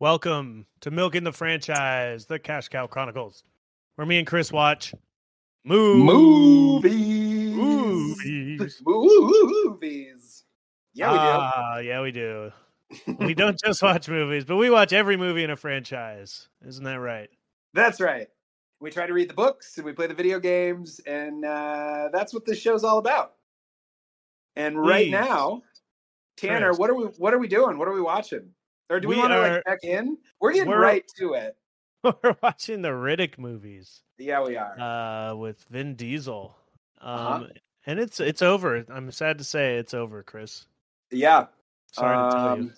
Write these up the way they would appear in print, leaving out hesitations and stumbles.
Welcome to Milking the Franchise, the Cash Cow Chronicles, where me and Chris watch movies. Yeah, we do. We don't just watch movies, but we watch every movie in a franchise. Isn't that right? That's right. We try to read the books and we play the video games, and that's what this show's all about. And right now, Tanner, Chris, what are we doing? What are we watching? Or do we want to check in? We're getting right to it. We're watching the Riddick movies. Yeah, we are. With Vin Diesel. And it's over. I'm sad to say it's over, Chris. Yeah. Sorry to tell you.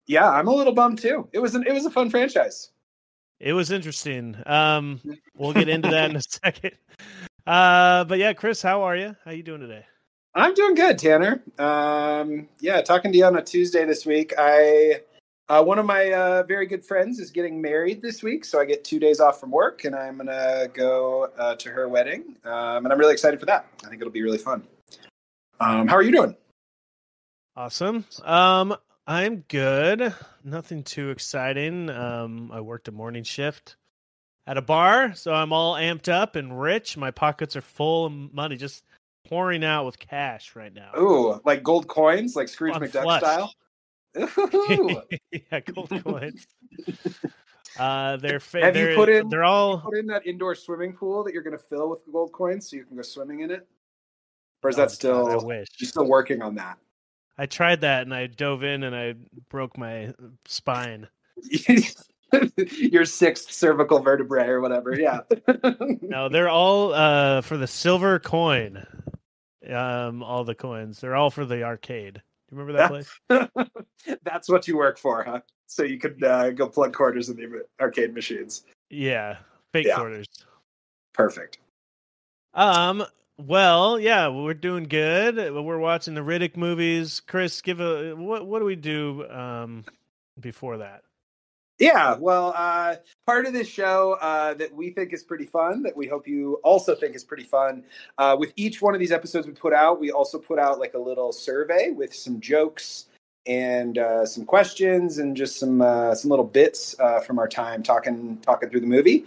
Yeah, I'm a little bummed too. It was a fun franchise. It was interesting. We'll get into that in a second. But yeah, Chris, how are you? How you doing today? I'm doing good, Tanner. Talking to you on a Tuesday this week. One of my very good friends is getting married this week, so I get 2 days off from work, and I'm gonna go to her wedding, and I'm really excited for that. I think it'll be really fun. How are you doing? Awesome. I'm good. Nothing too exciting. I worked a morning shift at a bar, so I'm all amped up and rich. My pockets are full of money, just pouring out with cash right now. Ooh, like gold coins, like Scrooge McDuck style. Ooh. Yeah, gold coins. Have you put in that indoor swimming pool that you're going to fill with gold coins so you can go swimming in it? Or is that still? God, I wish. You're still working on that. I tried that and I dove in and I broke my spine. Your sixth cervical vertebrae or whatever. Yeah. No, they're all for the silver coin. All the coins. They're all for the arcade. You remember that place? That's what you work for, huh? So you could go plug quarters in the arcade machines. Yeah, fake quarters. Perfect. Well, yeah, we're doing good. We're watching the Riddick movies. Chris, what do we do before that? Yeah, well, part of this show that we think is pretty fun, that we hope you also think is pretty fun, with each one of these episodes we put out, we also put out like a little survey with some jokes and some questions and just some little bits from our time talking through the movie.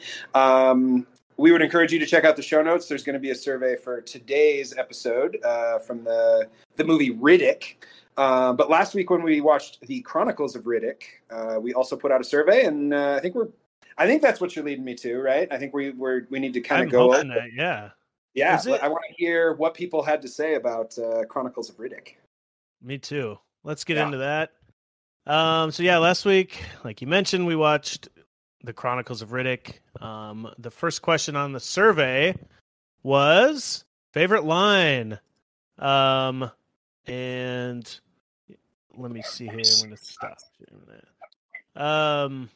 We would encourage you to check out the show notes. There's going to be a survey for today's episode from the movie Riddick. But last week when we watched the Chronicles of Riddick, we also put out a survey, and I think that's what you're leading me to, right? I think we need to kind of go over that, yeah. Yeah, I want to hear what people had to say about Chronicles of Riddick. Me too. Let's get into that. So yeah, last week, like you mentioned, we watched the Chronicles of Riddick. The first question on the survey was favorite line. And let me see here. I'm going to stop doing that.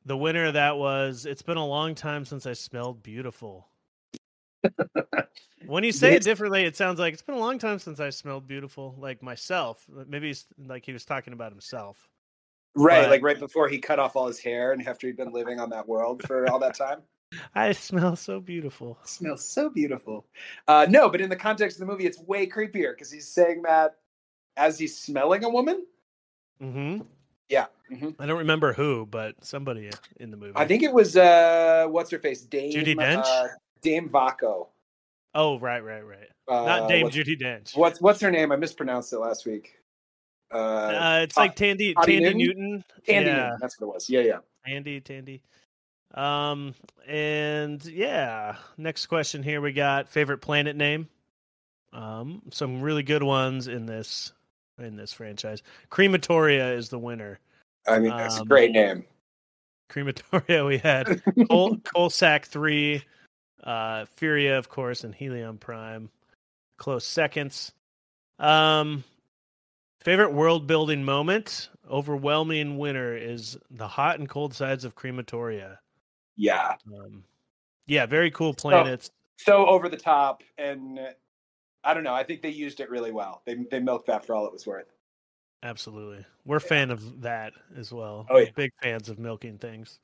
The winner of that was, it's been a long time since I smelled beautiful. When you say it differently, it sounds like it's been a long time since I smelled beautiful, like myself. Maybe it's like he was talking about himself. Right, but, like right before he cut off all his hair and after he'd been living on that world for all that time. I smell so beautiful. Smells so beautiful. No, but in the context of the movie, it's way creepier because he's saying that as he's smelling a woman. Mm-hmm. Yeah. Mm-hmm. I don't remember who, but somebody in the movie. I think it was what's her face, Dame Judi Dench, Dame Vaco. Oh, right. Not Dame Judi Dench. What's her name? I mispronounced it last week. It's like Tandy Newton. Tandy Newton. That's what it was. Yeah. Tandy. And yeah, next question here we got favorite planet name. Some really good ones in this franchise. Crematoria is the winner. I mean, that's a great name. Crematoria, we had Coalsack 3, Furia, of course, and Helium Prime. Close seconds. Favorite world building moment? Overwhelming winner is the hot and cold sides of Crematoria. Yeah. Yeah, very cool planets. So over the top, and I don't know. I think they used it really well. They milked that for all it was worth. Absolutely. We're a fan of that as well. Oh, We're yeah. big fans of milking things.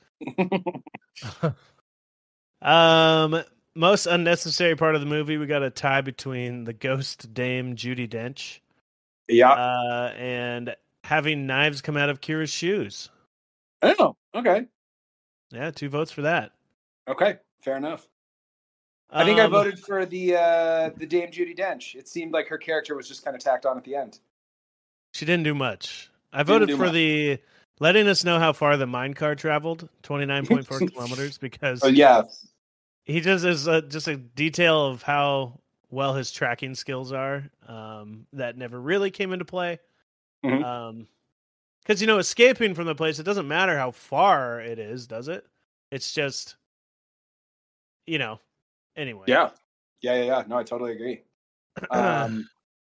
Most unnecessary part of the movie, we got a tie between the ghost dame Judi Dench. Yeah. And having knives come out of Kira's shoes. Oh, okay. Yeah, 2 votes for that. Okay, fair enough. I think I voted for the Dame Judi Dench. It seemed like her character was just kind of tacked on at the end. She didn't do much. I voted for the letting us know how far the minecart traveled, 29.4 kilometers, because he just is just a detail of how well his tracking skills are that never really came into play. Because, escaping from the place, it doesn't matter how far it is, does it? It's just, anyway. Yeah. No, I totally agree.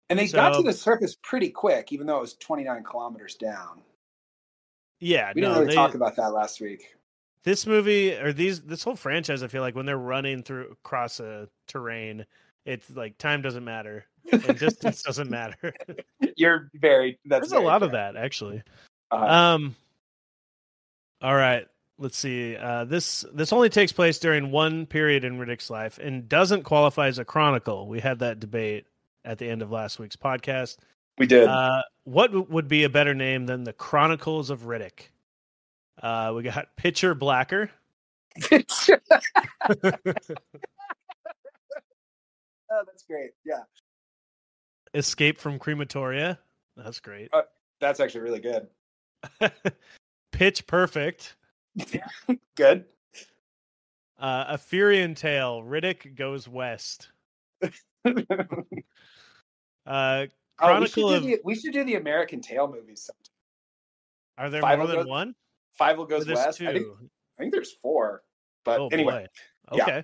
And they got to the surface pretty quick, even though it was 29 kilometers down. Yeah, we didn't really talk about that last week. This movie, or this whole franchise, I feel like when they're running across a terrain, it's like time doesn't matter and distance doesn't matter. There's a lot of that, actually. All right, let's see. This only takes place during one period in Riddick's life and doesn't qualify as a chronicle. We had that debate at the end of last week's podcast. We did. What would be a better name than the Chronicles of Riddick? We got Pitcher Blacker. Oh, that's great. Yeah. Escape from Crematoria. That's great. That's actually really good. Pitch Perfect. Good. A Furion Tale. Riddick Goes West. We should do the American Tail movies sometime. Are there more than one? Five Will Goes West. Two? I think there's 4. But anyway. Boy. Okay.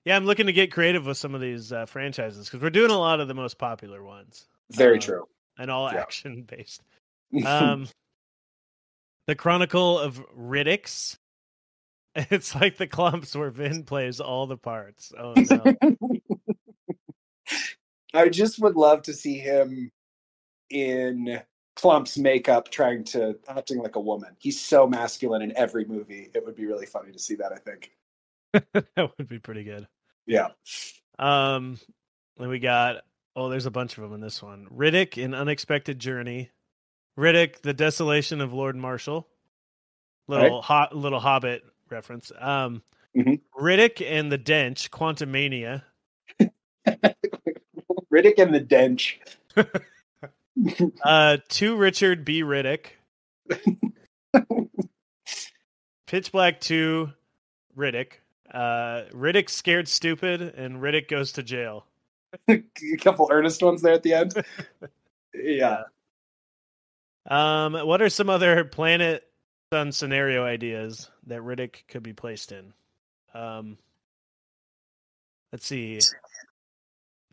Yeah, I'm looking to get creative with some of these franchises because we're doing a lot of the most popular ones. Very true. And all action based. The Chronicle of Riddicks. It's like the clumps where Vin plays all the parts. Oh no. I just would love to see him in Clump's makeup acting like a woman. He's so masculine in every movie. It would be really funny to see that, I think. That would be pretty good. Yeah. Then we got there's a bunch of them in this one. Riddick, An Unexpected Journey. Riddick, The Desolation of Lord Marshall. Little Hobbit reference. Riddick and the Dench, Quantumania. Riddick and the Dench. To Richard B. Riddick. Pitch Black 2, Riddick. Riddick Scared Stupid, and Riddick Goes to Jail. A couple earnest ones there at the end. Yeah. What are some other planet sun scenario ideas that Riddick could be placed in? Let's see.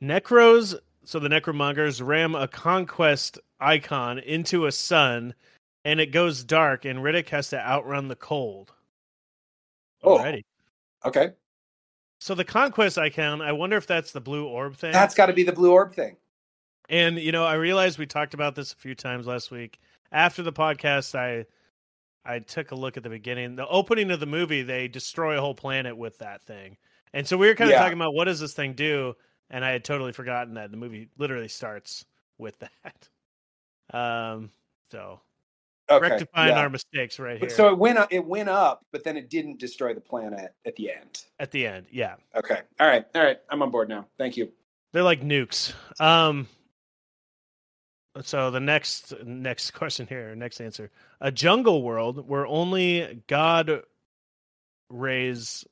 Necros, so the Necromongers ram a conquest icon into a sun, and it goes dark, and Riddick has to outrun the cold. Alrighty. Okay. So the conquest icon, I wonder if that's the blue orb thing. That's got to be the blue orb thing. And, I realized we talked about this a few times last week. After the podcast, I took a look at the beginning. The opening of the movie, they destroy a whole planet with that thing. And so we were kind of talking about what does this thing do? And I had totally forgotten that the movie literally starts with that. Rectifying our mistakes right here. So it went up, but then it didn't destroy the planet at the end. At the end, yeah. Okay. All right. I'm on board now. Thank you. They're like nukes. So the next question here, next answer. A jungle world where only God rays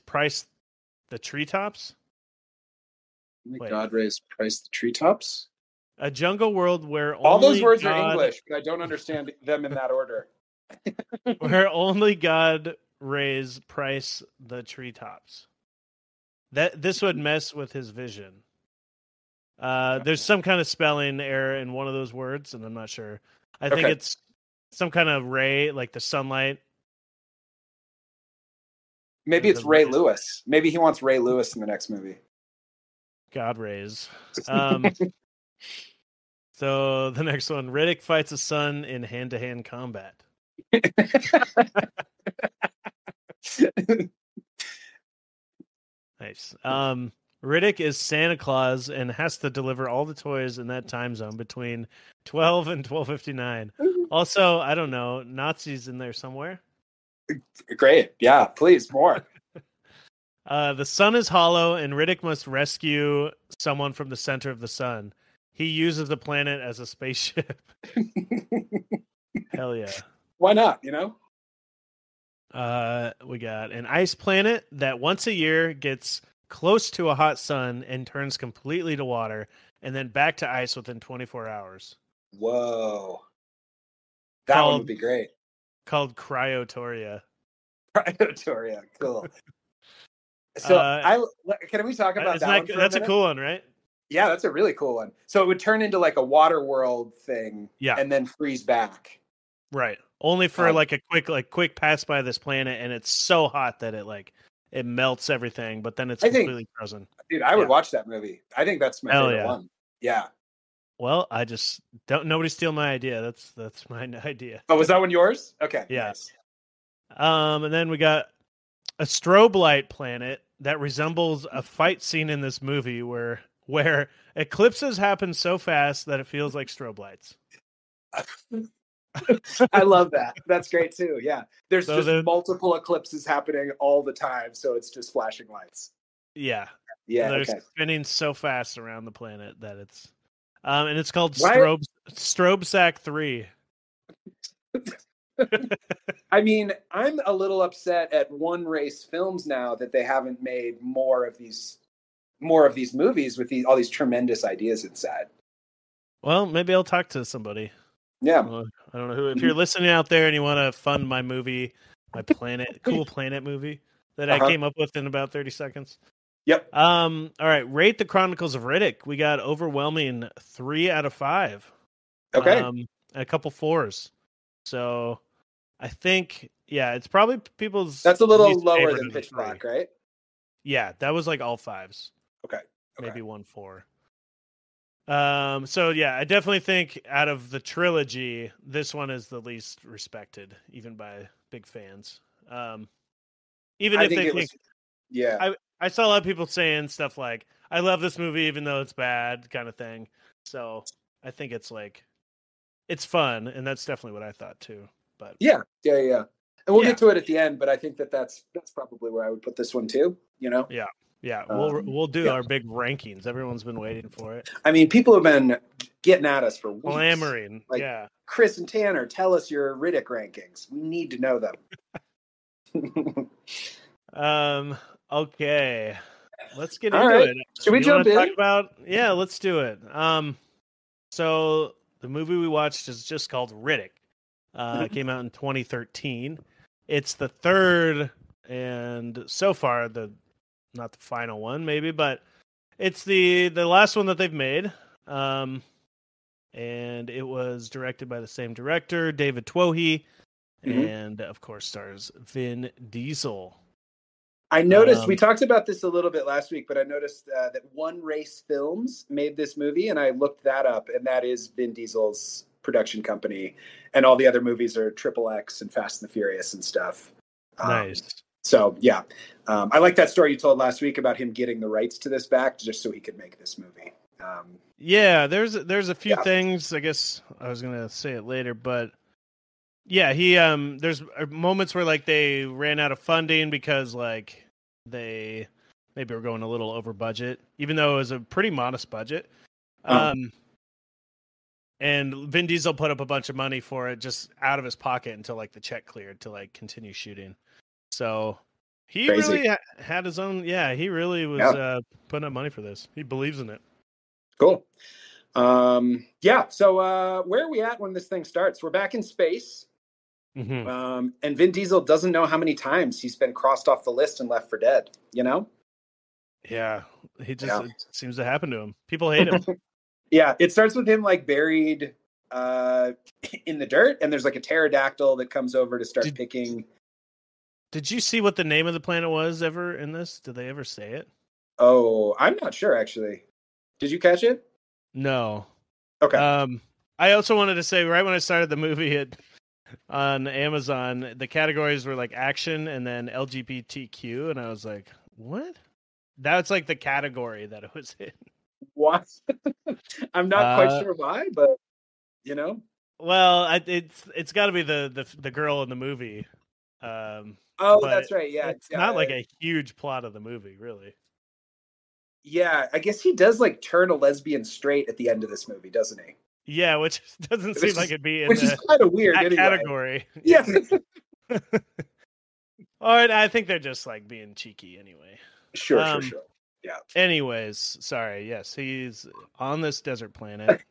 price the treetops? God rays price the treetops? A jungle world where all those words are English, but I don't understand them in that order. Where only God rays price the treetops. This would mess with his vision. There's some kind of spelling error in one of those words, and I'm not sure. I think Okay. it's some kind of ray, like the sunlight. Maybe it's The Ray rays. Lewis. Maybe he wants Ray Lewis in the next movie. God rays. So the next one, Riddick fights a sun in hand-to-hand combat. Nice. Riddick is Santa Claus and has to deliver all the toys in that time zone between 12 and 12:59. Also, I don't know, Nazis in there somewhere. Great. Yeah, please, more. The sun is hollow, and Riddick must rescue someone from the center of the sun. He uses the planet as a spaceship. Hell yeah. Why not, you know? We got an ice planet that once a year gets close to a hot sun and turns completely to water, and then back to ice within 24 hours. Whoa. That one would be great. Called Cryotoria. Cryotoria, cool. So can we talk about that one for that's a cool one, right? Yeah, that's a really cool one. So it would turn into like a water world thing, and then freeze back. Right. Only for like a quick pass by this planet, and it's so hot that it melts everything, but then it's completely frozen. Dude, I would watch that movie. I think that's my favorite one. Yeah. Well, I just don't. Nobody steal my idea. That's my idea. Oh, was that one yours? Okay. Yeah. Nice. And then we got a strobe light planet that resembles a fight scene in this movie where eclipses happen so fast that it feels like strobe lights. I love that. That's great too. Yeah. There's multiple eclipses happening all the time, so it's just flashing lights. Yeah. Yeah. They're spinning so fast around the planet that it's and it's called Strobe Sack 3. I mean, I'm a little upset at One Race Films now that they haven't made more of these movies with all these tremendous ideas inside. Well, maybe I'll talk to somebody. Yeah. I don't know who. If you're listening out there and you want to fund my movie, my cool planet movie that I came up with in about 30 seconds. Yep. All right. Rate the Chronicles of Riddick. We got overwhelming 3 out of 5. Okay. And a couple 4s. So I think, it's probably people's. That's a little lower than Pitch Black, right? Yeah, that was like all 5s. Okay. Maybe 1 4. So yeah, I definitely think out of the trilogy, this one is the least respected, even by big fans. Even if they think, I saw a lot of people saying stuff like, "I love this movie, even though it's bad," kind of thing. So I think it's fun, and that's definitely what I thought too. But yeah, and we'll get to it at the end. But I think that's probably where I would put this one too. You know? Yeah, we'll do our big rankings. Everyone's been waiting for it. I mean, people have been getting at us for weeks. Clamoring. Chris and Tanner, tell us your Riddick rankings. We need to know them. Okay. Let's get into it. Should we jump in? Let's do it. So the movie we watched is just called Riddick. It came out in 2013. It's the third and so far not the final one, maybe, but it's the last one that they've made. And it was directed by the same director, David Twohy, and of course stars Vin Diesel. I noticed, we talked about this a little bit last week, but I noticed that One Race Films made this movie, and I looked that up, and that is Vin Diesel's production company, and all the other movies are XXX and Fast and the Furious and stuff. Nice. So, yeah. I like that story you told last week about him getting the rights to this back just so he could make this movie. There's a few things. I guess I was going to say it later, but yeah, he there's moments where they ran out of funding because they maybe were going a little over budget, even though it was a pretty modest budget. And Vin Diesel put up a bunch of money for it just out of his pocket until the check cleared to continue shooting. So he really had his own. Yeah, he really was putting up money for this. He believes in it. Cool. So where are we at when this thing starts? We're back in space. And Vin Diesel doesn't know how many times he's been crossed off the list and left for dead, you know? Yeah, he just Yeah. it seems to happen to him. People hate him. Yeah, it starts with him like buried uh, in the dirt, and there's like a pterodactyl that comes over to start Did picking. Did you see what the name of the planet was ever in this? Did they ever say it? Oh, I'm not sure actually. Did you catch it? No. Okay. I also wanted to say right when I started the movie on Amazon, the categories were like action and then LGBTQ, and I was like, what? That's like the category that it was in. What? I'm not quite Uh, sure why, but you know. well, it's got to be the girl in the movie. Oh, But that's right. Yeah, it's not like a huge plot of the movie, really. yeah. I guess he does like turn a lesbian straight at the end of this movie, doesn't he? Yeah, which doesn't seem like it'd be in Which is kind of weird that anyway. category. Yeah. All right, I think they're just like being cheeky anyway. Sure. Yeah. Anyways, sorry. Yes, he's on this desert planet.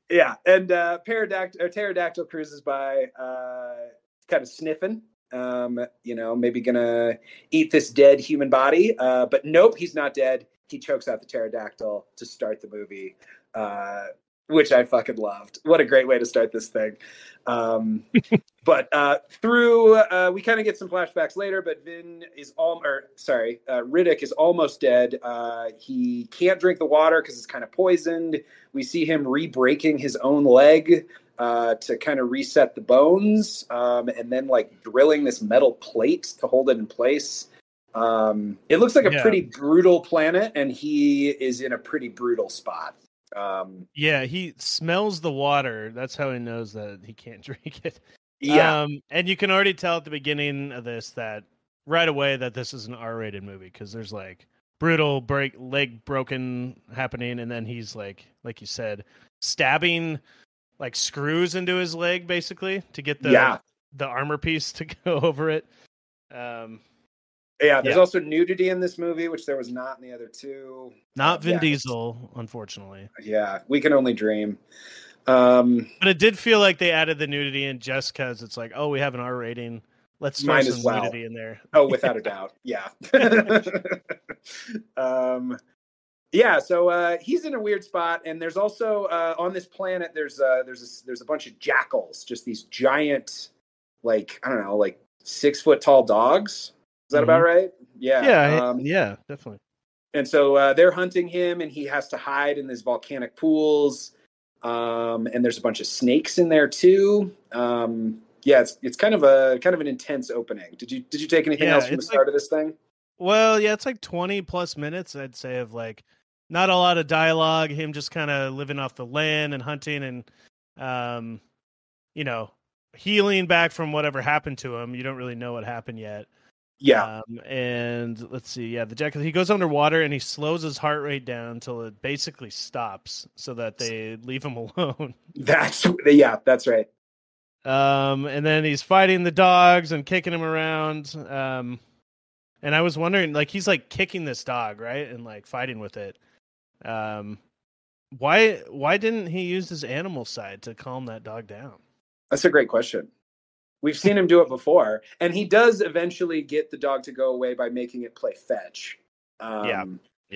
Yeah, and pterodactyl cruises by, kind of sniffing. Maybe gonna eat this dead human body. But nope, he's not dead. He chokes out the pterodactyl to start the movie, which I fucking loved. What a great way to start this thing. But we kind of get some flashbacks later, but Riddick is almost dead. He can't drink the water because it's kind of poisoned. We see him re-breaking his own leg to kind of reset the bones, and then like drilling this metal plate to hold it in place. It looks like a pretty brutal planet, and he is in a pretty brutal spot. Yeah, he smells the water. That's how he knows that he can't drink it. Yeah. And you can already tell at the beginning of this that right away that this is an R-rated movie because there's like brutal leg broken happening, and then he's like you said, stabbing like screws into his leg basically to get the armor piece to go over it. There's also nudity in this movie, which there was not in the other two. Not Vin Diesel, unfortunately. Yeah, we can only dream. But it did feel like they added the nudity in just because it's like, oh, we have an R rating. Let's throw some nudity in there. Oh, without a doubt. Yeah. So he's in a weird spot, and there's also on this planet there's a bunch of jackals, just these giant, like, I don't know, like 6 foot tall dogs. Is that about right? Yeah. Yeah, definitely. And so they're hunting him, and he has to hide in these volcanic pools. And there's a bunch of snakes in there too. It's kind of an intense opening. Did you take anything else from the start of this thing? Well, yeah, it's like 20 plus minutes, I'd say, of like not a lot of dialogue, him just kind of living off the land and hunting and healing back from whatever happened to him. You don't really know what happened yet. Yeah. And let's see. Yeah, the jackal, he goes underwater and he slows his heart rate down until it basically stops so that they leave him alone. That's right. And then he's fighting the dogs and kicking him around. And I was wondering, like, he's like kicking this dog, right? And like fighting with it. Why didn't he use his animal side to calm that dog down? That's a great question. We've seen him do it before, and he does eventually get the dog to go away by making it play fetch. Yeah.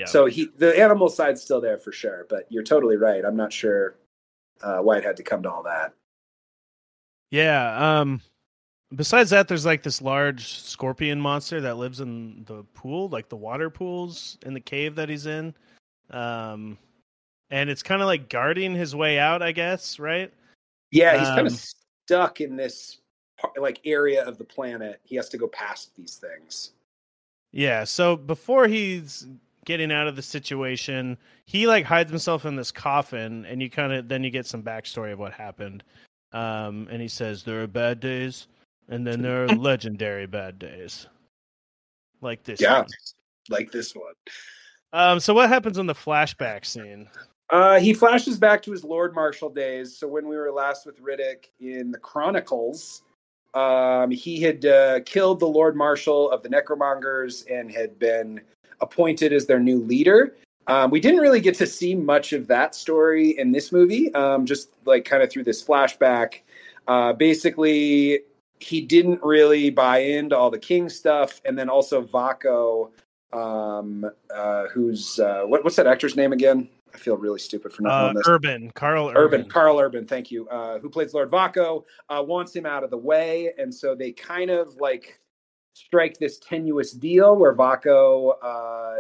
So the animal side's still there for sure, but you're totally right. I'm not sure why it had to come to all that. Yeah. Besides that, there's like this large scorpion monster that lives in the pool, like the water pools in the cave that he's in. And it's kind of like guarding his way out, I guess, right? Yeah, he's kind of stuck in this like area of the planet. He has to go past these things. Yeah, so before he's getting out of the situation, he like hides himself in this coffin, and you get some backstory of what happened. And he says there are bad days, and then there are legendary bad days, like this. Yeah, like this one. So what happens in the flashback scene? He flashes back to his Lord Marshal days. So when we were last with Riddick in the Chronicles, he had killed the Lord Marshal of the Necromongers and had been appointed as their new leader. We didn't really get to see much of that story in this movie, just like kind of through this flashback. Basically, he didn't really buy into all the king stuff. And then also Vaco who's what's that actor's name again? I feel really stupid for not knowing this. Carl Urban. Carl Urban, thank you. Who plays Lord Vaco, wants him out of the way, and so they kind of like strike this tenuous deal where Vaco,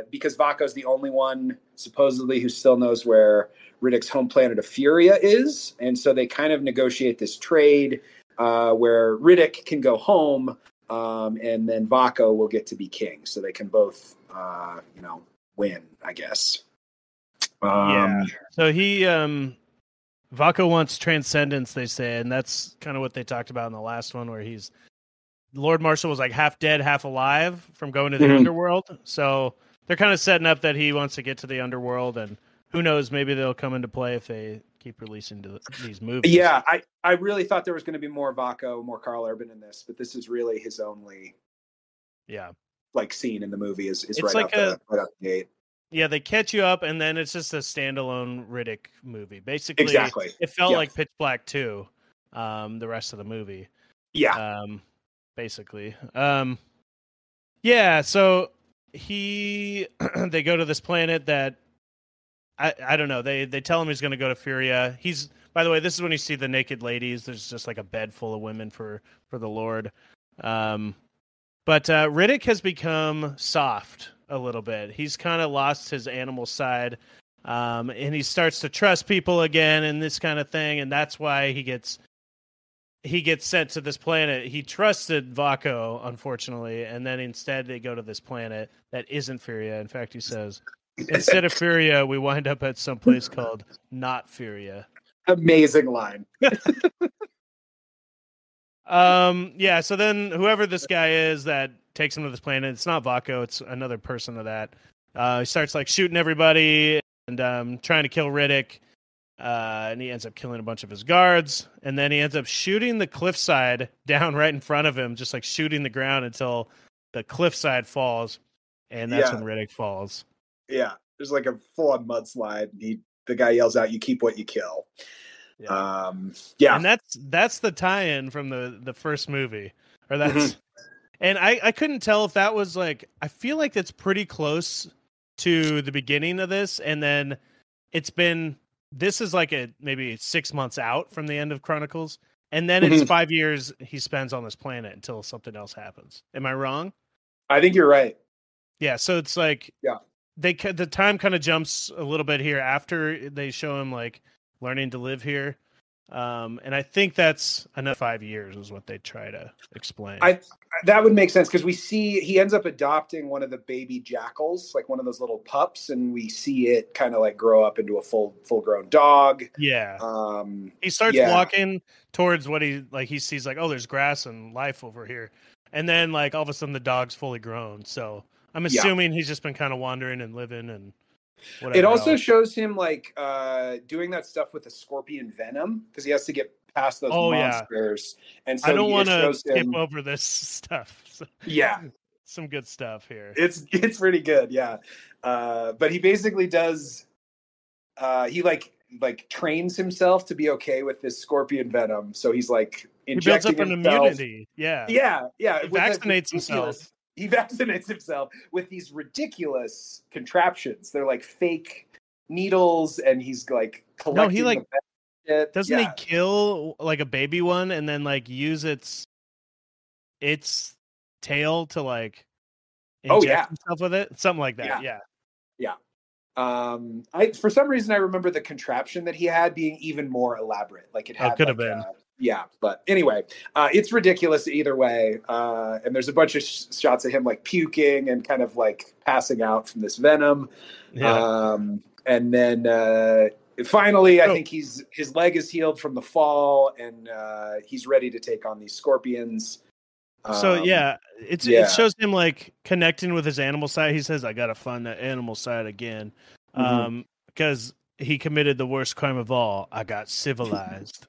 because Vaco's the only one supposedly who still knows where Riddick's home planet of Furia is, and so they kind of negotiate this trade where Riddick can go home, and then Vaco will get to be king, so they can both, win, I guess. Yeah. So Vaco wants transcendence, they say, and that's kind of what they talked about in the last one, where Lord Marshall was like half dead, half alive from going to the underworld. So they're kind of setting up that he wants to get to the underworld, and who knows, maybe they'll come into play if they keep releasing these movies. Yeah, I really thought there was going to be more Vaco, more Carl Urban in this, but this is really his only scene in the movie is right out the gate. Yeah, they catch you up, and then it's just a standalone Riddick movie. Basically, exactly. It felt like Pitch Black 2, the rest of the movie. Yeah. Basically. So they go to this planet that, I don't know, they tell him he's going to go to Furia. By the way, this is when you see the naked ladies. There's just like a bed full of women for the Lord. But Riddick has become soft a little bit. He's kind of lost his animal side, and he starts to trust people again and this kind of thing, and that's why he gets sent to this planet. He trusted Vaco, unfortunately, and then instead they go to this planet that isn't Furia. In fact, he says, instead of Furia, we wind up at some place called Not Furia. Amazing line. So then whoever this guy is that takes him to this planet, it's not Vaco, it's another person of that. He starts like shooting everybody and trying to kill Riddick. And he ends up killing a bunch of his guards, and then he ends up shooting the cliffside down right in front of him, just like shooting the ground until the cliffside falls, and that's when Riddick falls. Yeah, there's like a full-on mudslide. The guy yells out, "You keep what you kill." And that's the tie-in from the first movie, or that's. And I couldn't tell if that was like, I feel like that's pretty close to the beginning of this, and then this is like maybe 6 months out from the end of Chronicles, and then it's 5 years he spends on this planet until something else happens. Am I wrong? I think you're right. Yeah, so it's like the time kind of jumps a little bit here after they show him like learning to live here. And I think that's another 5 years is what they try to explain. That would make sense, because we see he ends up adopting one of the baby jackals, like one of those little pups, and we see it kind of like grow up into a full-grown dog. Yeah. He starts walking towards what he sees like, oh, there's grass and life over here. And then like all of a sudden the dog's fully grown. So I'm assuming he's just been kind of wandering and living and whatever. It also shows him like doing that stuff with the scorpion venom, because he has to get past those monsters. And so I don't want to skip over this stuff. So, some good stuff here. It's pretty good, but he basically does. He like trains himself to be okay with this scorpion venom. So he's like injecting he builds up an immunity. Yeah. He vaccinates himself. He vaccinates himself with these ridiculous contraptions. They're like fake needles, and he's like collecting. No, he like doesn't he kill like a baby one and then like use its tail to like inject himself with it, something like that. Yeah. For some reason I remember the contraption that he had being even more elaborate. Like it had could have been. But anyway, it's ridiculous either way. And there's a bunch of shots of him like puking and kind of like passing out from this venom. And then finally, I think his leg is healed from the fall, and he's ready to take on these scorpions. It shows him like connecting with his animal side. He says, "I gotta find that animal side again," because he committed the worst crime of all. I got civilized.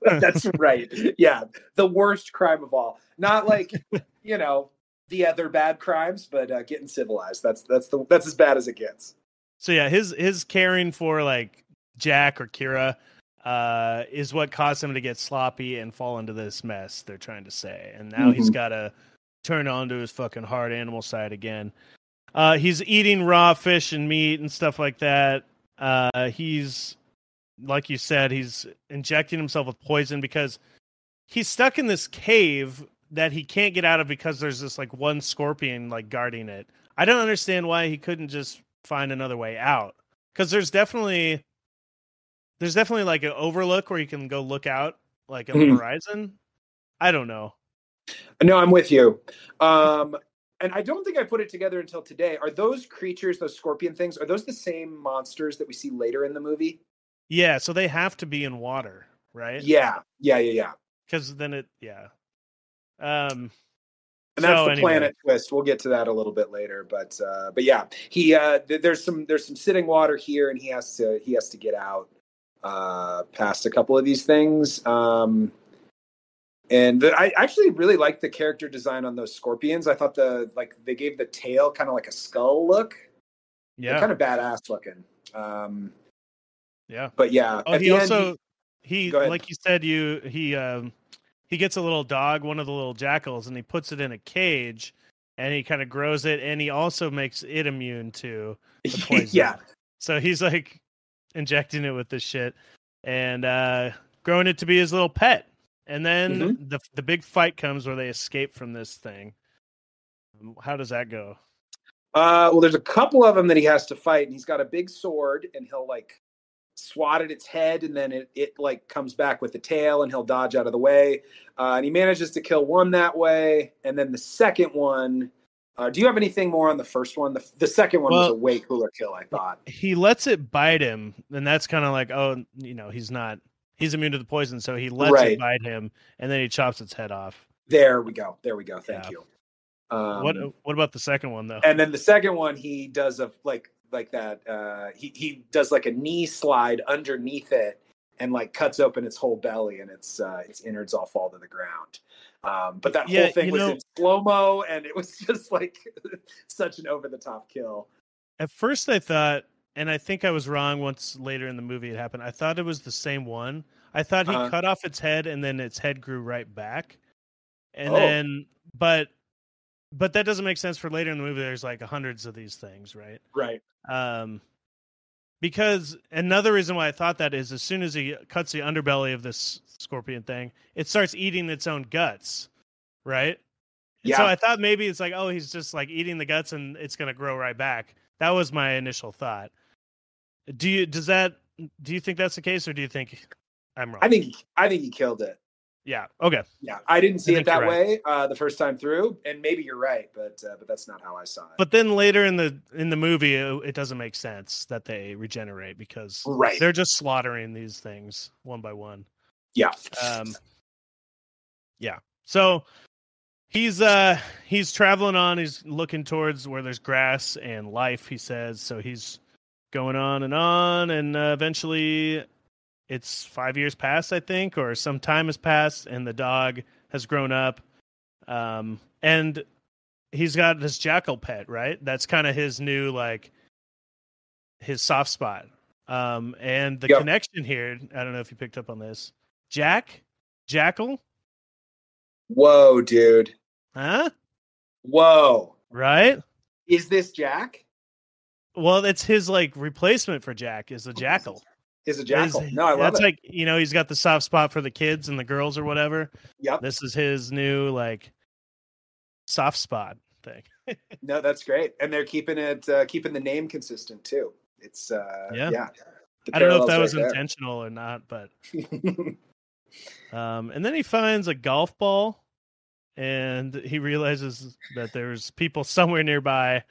That's right. Yeah, the worst crime of all. Not like the other bad crimes, but getting civilized. That's as bad as it gets. So yeah, his caring for like Jack or Kira is what caused him to get sloppy and fall into this mess, they're trying to say. And now he's got to turn on to his fucking hard animal side again. He's eating raw fish and meat and stuff like that. He's, like you said, he's injecting himself with poison because he's stuck in this cave that he can't get out of because there's this like one scorpion like guarding it. I don't understand why he couldn't just find another way out. Because there's definitely like an overlook where you can go look out like on the horizon. I don't know. No, I'm with you. And I don't think I put it together until today. Are those creatures, those scorpion things, are those the same monsters that we see later in the movie? Yeah, so they have to be in water, right? Yeah. Because then And that's the planet twist. We'll get to that a little bit later, but yeah, he there's some sitting water here, and he has to get out past a couple of these things. And I actually really liked the character design on those scorpions. I thought they gave the tail kind of like a skull look. Yeah, they're kind of badass looking. Yeah, but yeah. Oh, he also like you said, he gets a little dog, one of the little jackals, and he puts it in a cage, and he kind of grows it, and he also makes it immune to the poison. Yeah. So he's like injecting it with this shit and growing it to be his little pet. And then the big fight comes where they escape from this thing. How does that go? Well, there's a couple of them that he has to fight, and he's got a big sword, and he'll like swat at its head, and then it like comes back with the tail, and he'll dodge out of the way. And he manages to kill one that way, and then the second one. Do you have anything more on the first one? The second one was a way cooler kill, I thought. He lets it bite him, and that's kind of like, he's immune to the poison, so he lets it bite him, and then he chops its head off. There we go. Thank you. What about the second one though? And then the second one, he does like that. He does like a knee slide underneath it and like cuts open its whole belly, and its innards all fall to the ground. But that whole thing was in slow-mo, and it was just like such an over-the-top kill. At first I thought, and I think I was wrong once later in the movie it happened, I thought it was the same one. I thought he cut off its head, and then its head grew right back. And then, but that doesn't make sense for later in the movie. There's like hundreds of these things, right? Right. Because another reason why I thought that is as soon as he cuts the underbelly of this scorpion thing, it starts eating its own guts, right? Yeah. So I thought maybe it's like, he's just like eating the guts and it's going to grow right back. That was my initial thought. Do you think that's the case, or do you think I'm wrong? I think he killed it. Yeah. Okay. Yeah, I didn't see it that way the first time through, and maybe you're right, but that's not how I saw it. But then later in the movie, it doesn't make sense that they regenerate because they're just slaughtering these things one by one. Yeah. Yeah. So he's traveling on. He's looking towards where there's grass and life, he says. So he's going on, and eventually it's 5 years past, I think, or some time has passed, and the dog has grown up. And he's got this jackal pet, right? That's kind of his new, like, his soft spot. And the connection here, I don't know if you picked up on this. Jackal? Whoa, dude. Huh? Whoa. Right? Is this Jack? Well, it's his, like, replacement for Jack is a jackal. Is a jackal. No, I love it. That's like, he's got the soft spot for the kids and the girls or whatever. Yep. This is his new, like, soft spot thing. No, that's great. And they're keeping the name consistent too. It's yeah. I don't know if that was intentional or not, but and then he finds a golf ball, and he realizes that there's people somewhere nearby.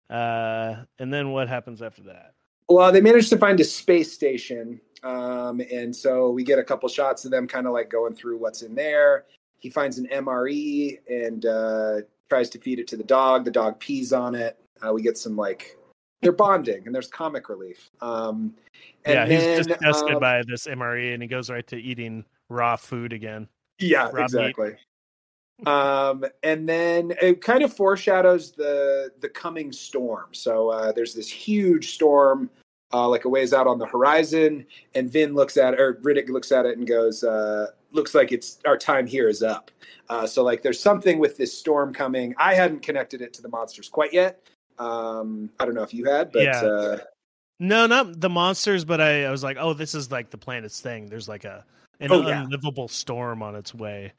And then what happens after that? Well, they managed to find a space station, and so we get a couple shots of them kind of like going through what's in there. He finds an MRE and tries to feed it to the dog. The dog pees on it. We get some, like, they're bonding, and there's comic relief. He's disgusted by this MRE, and he goes right to eating raw food again. Yeah, exactly. And then it kind of foreshadows the coming storm. So there's this huge storm like a ways out on the horizon. And Riddick looks at it and goes, looks like our time here is up. So like there's something with this storm coming. I hadn't connected it to the monsters quite yet. I don't know if you had, but yeah. No, not the monsters, but I was like, oh, this is like the planet's thing. There's like an unlivable storm on its way.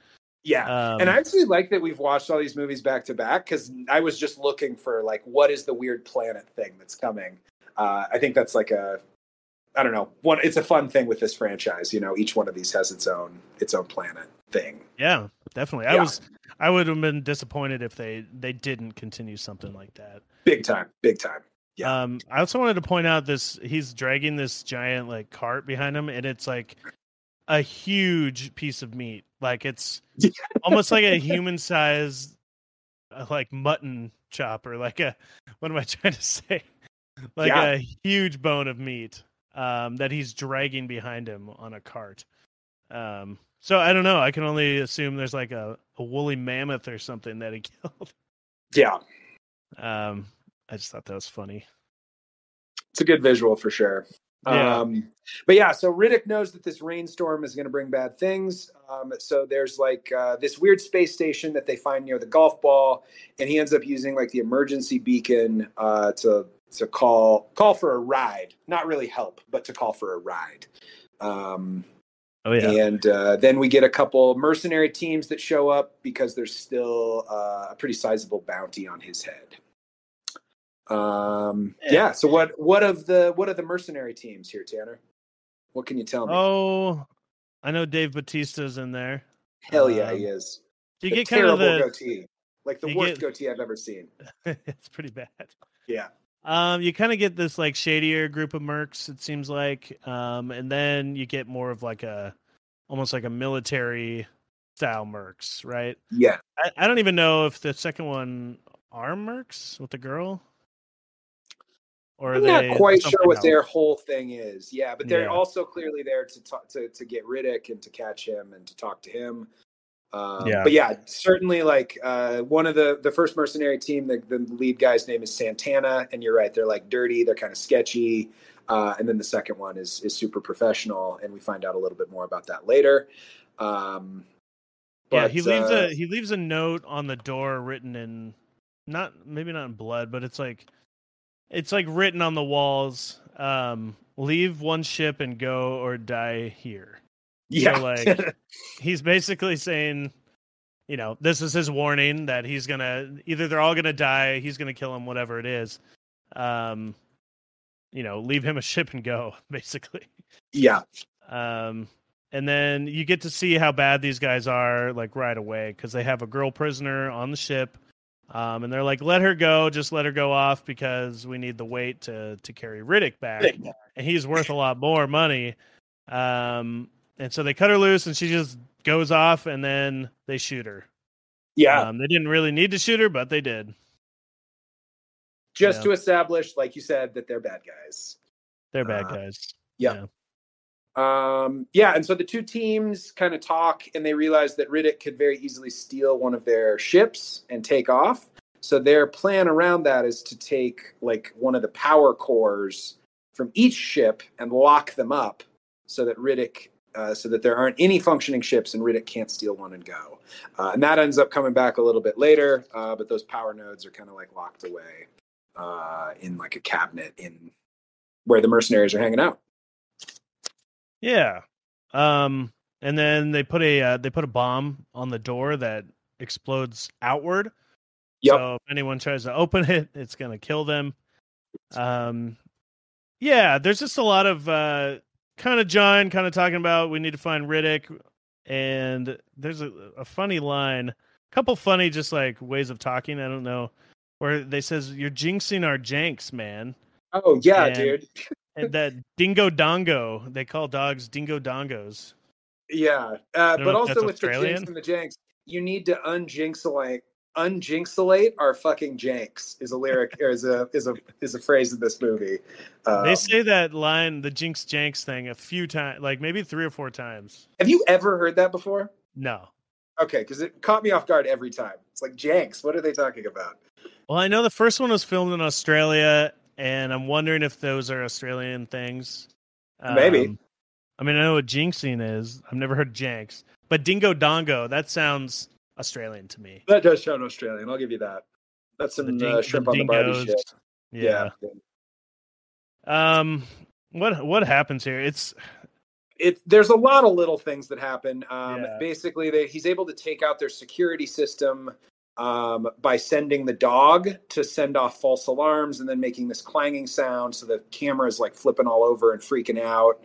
Yeah. And I actually like that we've watched all these movies back to back, because I was just looking for like, what is the weird planet thing that's coming? I think that's like I don't know. It's a fun thing with this franchise. You know, each one of these has its own planet thing. Yeah, definitely. Yeah. I would have been disappointed if they didn't continue something like that. Big time. Yeah. I also wanted to point out he's dragging this giant like cart behind him, and it's like a huge piece of meat. Like it's almost like a human sized like mutton chop, or like what am I trying to say? Like a huge bone of meat that he's dragging behind him on a cart. So I don't know. I can only assume there's like a woolly mammoth or something that he killed. Yeah. I just thought that was funny. It's a good visual for sure. Yeah. But yeah, so Riddick knows that this rainstorm is going to bring bad things. So there's like this weird space station that they find near the golf ball, and he ends up using like the emergency beacon to call for a ride. Not really help, but to call for a ride. And then we get a couple mercenary teams that show up because there's still a pretty sizable bounty on his head. So what of the mercenary teams here, Tanner? What can you tell me? Oh, I know Dave Bautista's in there. Hell yeah, he is. You get kind of the goatee, like the worst goatee I've ever seen. It's pretty bad. Yeah. You kind of get this like shadier group of mercs, it seems like, and then you get more of like almost like a military style mercs, right? Yeah. I don't even know if the second one are mercs with the girl. Or I'm not quite sure what their whole thing is. Yeah, but they're also clearly there to get Riddick and to catch him and to talk to him. But yeah, certainly like one of the first mercenary team, the lead guy's name is Santana, and you're right, they're like dirty, they're kind of sketchy. And then the second one is super professional, and we find out a little bit more about that later. He leaves a note on the door written in maybe not in blood, but it's like written on the walls, leave one ship and go or die here. Yeah. So like he's basically saying, you know, this is his warning that he's either they're all gonna die, he's gonna kill him, whatever it is. You know, leave him a ship and go, basically. Yeah. And then you get to see how bad these guys are like right away, because they have a girl prisoner on the ship. And they're like, let her go, just let her go off, because we need the weight to carry Riddick back. And he's worth a lot more money. And so they cut her loose, and she just goes off, and then they shoot her. Yeah. They didn't really need to shoot her, but they did. Just to establish, like you said, that they're bad guys. They're bad guys. Yeah. And so the two teams kind of talk, and they realize that Riddick could very easily steal one of their ships and take off. So their plan around that is to take like one of the power cores from each ship and lock them up so that so that there aren't any functioning ships and Riddick can't steal one and go. And that ends up coming back a little bit later. But those power nodes are kind of like locked away in like a cabinet in where the mercenaries are hanging out. Yeah. And then they put a bomb on the door that explodes outward. Yep. So if anyone tries to open it, it's going to kill them. Yeah, there's just a lot of kind of John kind of talking about we need to find Riddick, and there's a funny line, a couple funny just like ways of talking, I don't know, where they says you're jinxing our janx, man. Oh yeah, dude. And that dingo dongo, they call dogs dingo dongos. Yeah, but also with Australian? The jinx and the janx, you need to unjinxolate our fucking janx is a lyric or is a phrase in this movie. They say that line, the jinx janx thing, a few times, like maybe 3 or 4 times. Have you ever heard that before? No. Okay, because it caught me off guard every time. It's like janx. What are they talking about? Well, I know the first one was filmed in Australia. and I'm wondering if those are Australian things. Maybe. I mean, I know what jinxing is. I've never heard of janx, but dingo dongo, that sounds Australian to me. That does sound Australian. I'll give you that. That's some shrimp on the Barbie dingoes. shit. Yeah. What happens here? There's a lot of little things that happen. Yeah. Basically, he's able to take out their security system by sending the dog to send off false alarms and then making this clanging sound, so the camera is like flipping all over and freaking out.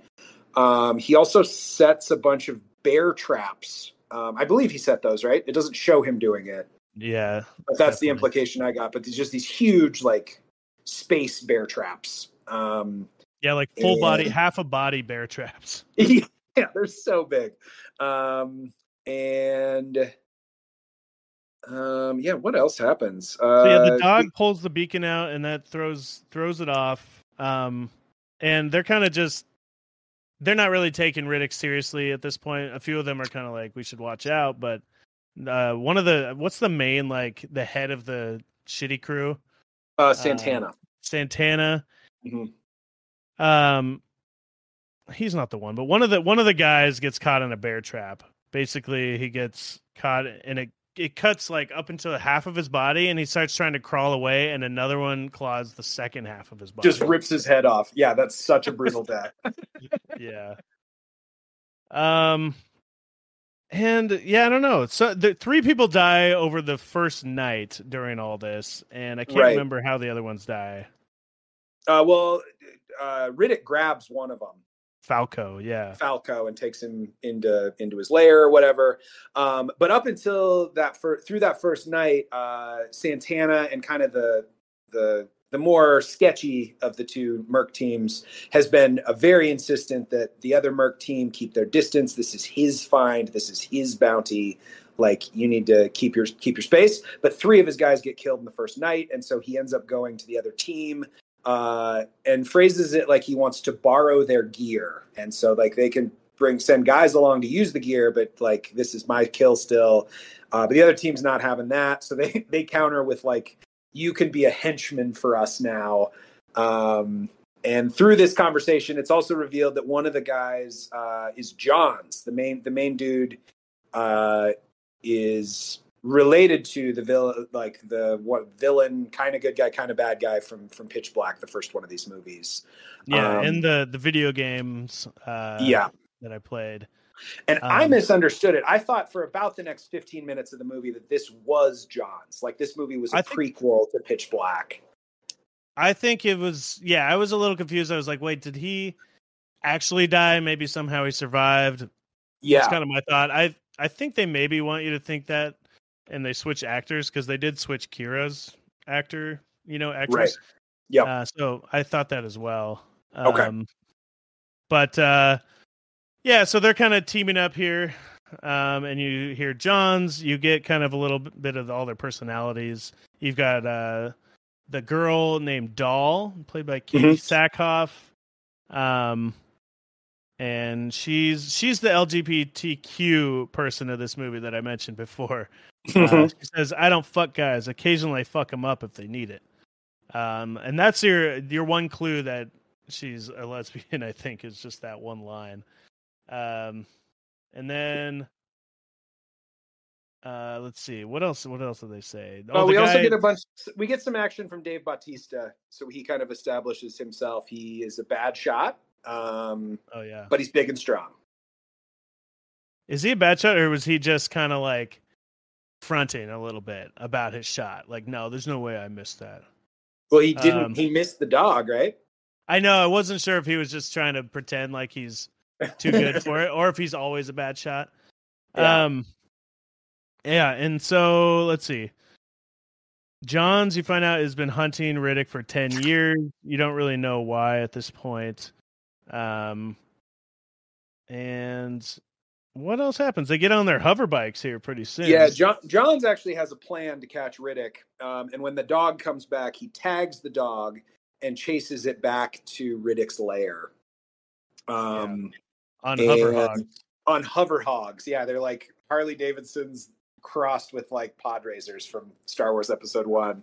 He also sets a bunch of bear traps. I believe he set those, right? It doesn't show him doing it. Yeah. But that's the implication I got. But there's just these huge, like, space bear traps. Yeah, like full body, half a body bear traps. Yeah, they're so big. What else happens? The dog pulls the beacon out, and that throws it off. And they're kind of they're not really taking Riddick seriously at this point. A few of them are kind of like, we should watch out. But what's the main, like, the head of the shitty crew? Santana. Santana. Mm-hmm. He's not the one, but one of the guys gets caught in a bear trap. Basically, he gets caught, and it cuts like up into half of his body, and he starts trying to crawl away, and another one claws the second half of his body. Just rips his head off. Yeah, that's such a brutal death. Yeah. And yeah, I don't know. So the 3 people die over the first night during all this, and I can't remember how the other ones die. Riddick grabs one of them. Falco, yeah. Falco, and takes him into his lair or whatever. But up until through that first night, Santana and kind of the more sketchy of the two Merc teams has been very insistent that the other Merc team keep their distance. This is his find. This is his bounty. Like, you need to keep your space. But 3 of his guys get killed in the first night, and so he ends up going to the other team. And phrases it like he wants to borrow their gear. And so, like, they can send guys along to use the gear, but, like, this is my kill still. But the other team's not having that. So they counter with, like, you can be a henchman for us now. And through this conversation, it's also revealed that one of the guys is Johns. The main dude is related to the villain, like villain, kind of good guy, kind of bad guy from Pitch Black, the first one of these movies. Yeah, in the video games that I played. And I misunderstood it. I thought for about the next 15 minutes of the movie that this was John's. Like, this movie was a prequel to Pitch Black. I think it was, I was a little confused. I was like, wait, did he actually die? Maybe somehow he survived. Yeah. That's kind of my thought. I think they maybe want you to think that, and they switch actors, because they did switch Kira's actress. Right. Yeah. So I thought that as well. Okay. But so they're kind of teaming up here. And you hear Johns, you get kind of a little bit of all their personalities. You've got the girl named Doll, played by Katie Sackhoff. And she's the LGBTQ person of this movie that I mentioned before. She says, "I don't fuck guys. Occasionally I fuck them up if they need it." And that's your one clue that she's a lesbian, I think, is just that one line. And then let's see, what else do they say? We also get we get some action from Dave Bautista, so he kind of establishes himself. He is a bad shot. But he's big and strong. Is he a bad shot, or was he just kind of like fronting a little bit about his shot? Like, no, there's no way I missed that. Well, he didn't. He missed the dog, right? I know. I wasn't sure if he was just trying to pretend like he's too good for it, or if he's always a bad shot. And so let's see. Johns, you find out, has been hunting Riddick for 10 years. You don't really know why at this point. And what else happens? They get on their hover bikes here pretty soon. Yeah, Johns actually has a plan to catch Riddick. And when the dog comes back, he tags the dog and chases it back to Riddick's lair. On hover hogs. On hover hogs. Yeah, they're like Harley Davidson's crossed with like pod racers from Star Wars Episode 1.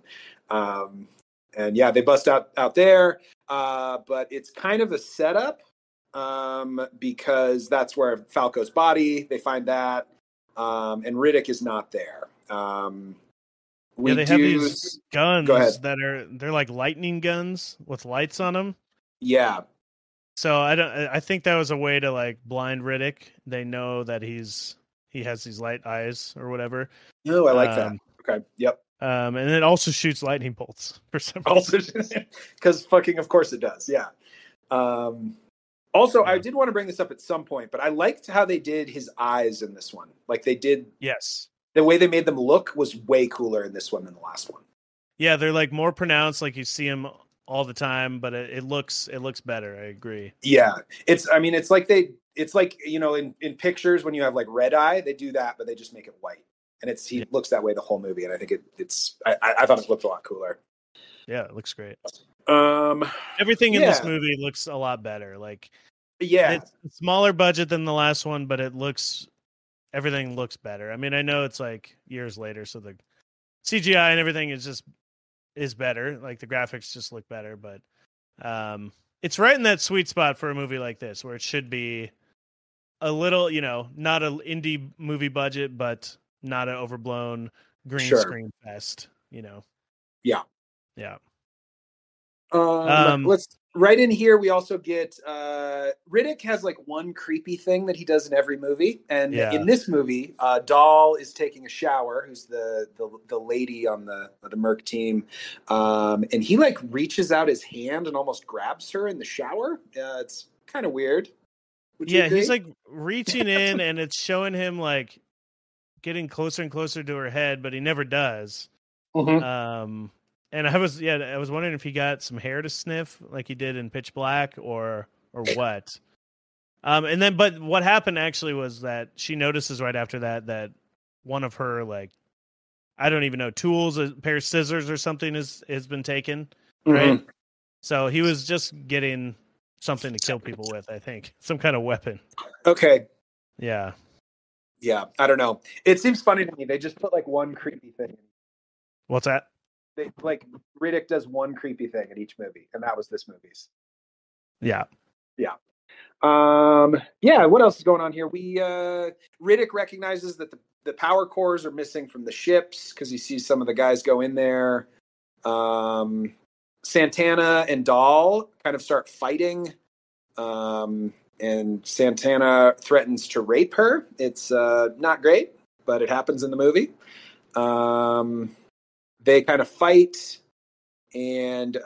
And yeah, they bust out there, but it's kind of a setup because that's where Falco's body, they find that, and Riddick is not there. They have these guns they're like lightning guns with lights on them. Yeah. So I think that was a way to like blind Riddick. They know that he has these light eyes or whatever. Oh, I like that. Okay. Yep. And it also shoots lightning bolts for some reason. Because fucking of course it does. Yeah. Also, I did want to bring this up at some point, but I liked how they did his eyes in this one. Like they did. Yes. The way they made them look was way cooler in this one than the last one. Yeah, they're like more pronounced. Like you see him all the time, but it looks better. I agree. Yeah, it's like in pictures when you have like red eye, they do that, but they just make it white, and he looks that way the whole movie, and I think I thought it looked a lot cooler. Yeah, it looks great. Everything in this movie looks a lot better. Like, it's a smaller budget than the last one, but everything looks better. I mean, I know it's like years later, so the CGI and everything is better. Like the graphics just look better, but it's right in that sweet spot for a movie like this, where it should be a little, not an indie movie budget, but not an overblown green screen fest. Yeah. Yeah. Let's right in here. We also get Riddick has like one creepy thing that he does in every movie, and in this movie, Doll is taking a shower. Who's the lady on the Merc team, and he like reaches out his hand and almost grabs her in the shower. It's kind of weird. He's like reaching in, and it's showing him like getting closer and closer to her head, but he never does. Mm-hmm. And I was wondering if he got some hair to sniff like he did in Pitch Black or what. But what happened actually was that she notices right after that one of her, like, I don't even know, tools, a pair of scissors or something has been taken, right? Mm-hmm. So he was just getting something to kill people with, I think. Some kind of weapon. Okay. Yeah. Yeah, I don't know. It seems funny to me. They just put like one creepy thing. What's that? They like Riddick does one creepy thing in each movie, and that was this movie's. Yeah. Yeah. What else is going on here? Riddick recognizes that the power cores are missing from the ships because he sees some of the guys go in there. Santana and Doll kind of start fighting. And Santana threatens to rape her. It's not great, but it happens in the movie. They kind of fight, and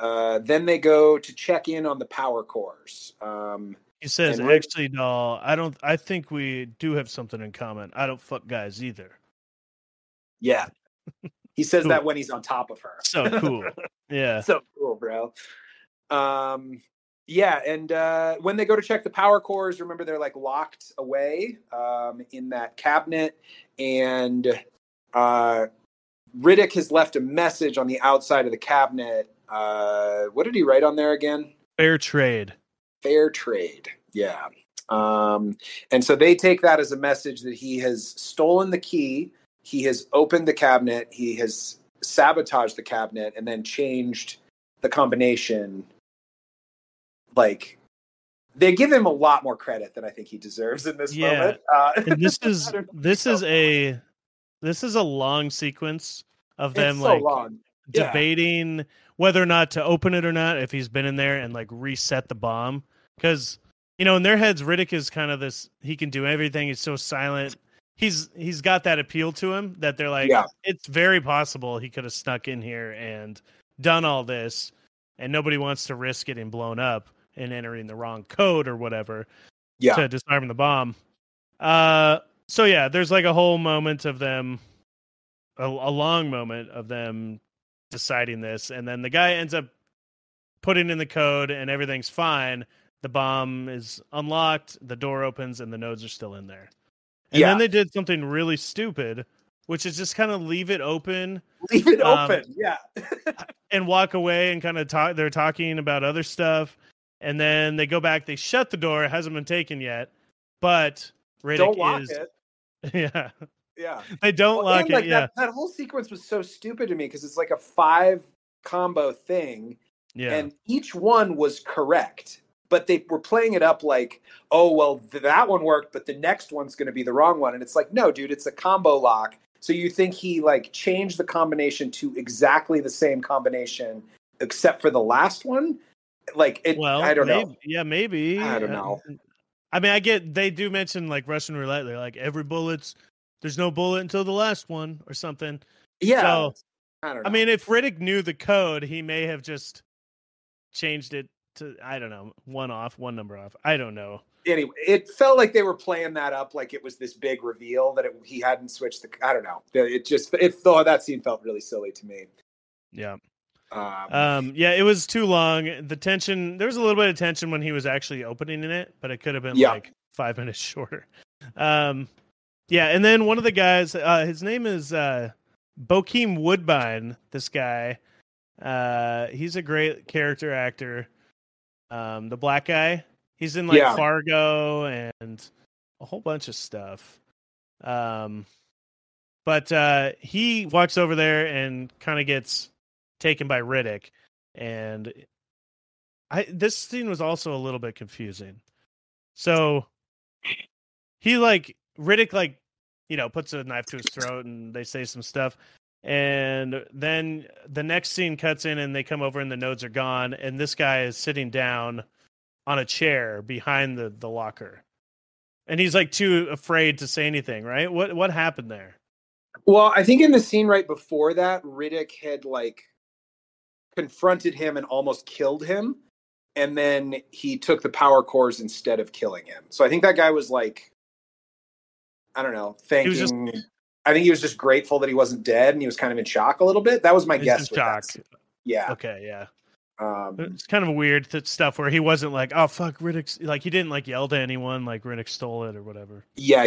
then they go to check in on the power cores. He says, "Actually, Doll, I think we do have something in common. I don't fuck guys either." Yeah, he says Cool. that when he's on top of her. So cool. Yeah, so cool, bro. And when they go to check the power cores, remember they're like locked away in that cabinet, and Riddick has left a message on the outside of the cabinet. What did he write on there again? Fair trade. Fair trade. Yeah. And so they take that as a message that he has stolen the key. He has opened the cabinet. He has sabotaged the cabinet and then changed the combination. Like, they give him a lot more credit than I think he deserves in this moment. And this is a long sequence of them debating whether or not to open it or not, if he's been in there and like reset the bomb. Because, in their heads, Riddick is kind of this, he can do everything. He's so silent. He's got that appeal to him that they're like, it's very possible he could have snuck in here and done all this, and nobody wants to risk getting blown up and entering the wrong code or whatever to disarm the bomb. There's like a whole moment of them, a long moment of them deciding this, and then the guy ends up putting in the code and everything's fine. The bomb is unlocked, the door opens, and the nodes are still in there. And then they did something really stupid, which is just kind of leave it open. And walk away and kind of talk. They're talking about other stuff. And then they go back, they shut the door, it hasn't been taken yet. But Riddick don't lock it. Yeah. Yeah. They don't lock it. That whole sequence was so stupid to me because it's like a 5 combo thing, Yeah. and each one was correct. But they were playing it up like, oh, well, that one worked, but the next one's going to be the wrong one. And it's like, no, dude, it's a combo lock. So you think he like changed the combination to exactly the same combination, except for the last one? Like, I don't know. Yeah, maybe. I don't know. I mean, I get they do mention like Russian roulette. They're like there's no bullet until the last one or something. Yeah. So, I don't know. I mean, if Riddick knew the code, he may have just changed it to, I don't know, one number off. I don't know. Anyway, it felt like they were playing that up like it was this big reveal that he hadn't switched I don't know. That scene felt really silly to me. Yeah. Yeah, it was too long. The tension, there was a little bit of tension when he was actually opening it, but it could have been like 5 minutes shorter. Yeah, and then one of the guys, his name is Bokeem Woodbine. This guy, he's a great character actor. The black guy, he's in like Fargo and a whole bunch of stuff. But he walks over there and kind of gets taken by Riddick, and this scene was also a little bit confusing. So Riddick puts a knife to his throat, and they say some stuff, and then the next scene cuts in, and they come over, and the nodes are gone, and this guy is sitting down on a chair behind the locker, and he's like too afraid to say anything. Right? What happened there? Well, I think in the scene right before that, Riddick had like confronted him and almost killed him, and then he took the power cores instead of killing him. So I think that guy was like, I don't know, thanking. I think he was just grateful that he wasn't dead, and he was kind of in shock a little bit. That was my guess. Shock. Yeah. Okay. Yeah. It's kind of weird stuff where he wasn't like, "Oh fuck, Riddick's," like he didn't like yell to anyone like Riddick stole it or whatever. Yeah.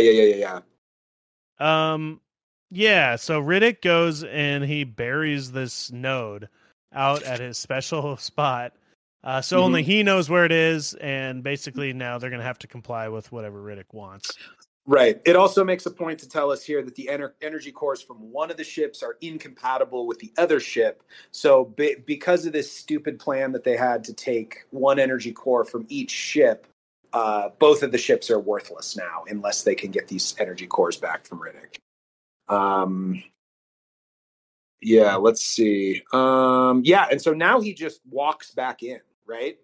Yeah. So Riddick goes and he buries this node out at his special spot. So only he knows where it is, and basically now they're going to have to comply with whatever Riddick wants. Right. It also makes a point to tell us here that the energy cores from one of the ships are incompatible with the other ship. So because of this stupid plan that they had to take one energy core from each ship, both of the ships are worthless now unless they can get these energy cores back from Riddick. Yeah, let's see. Yeah, and so now he just walks back in, right?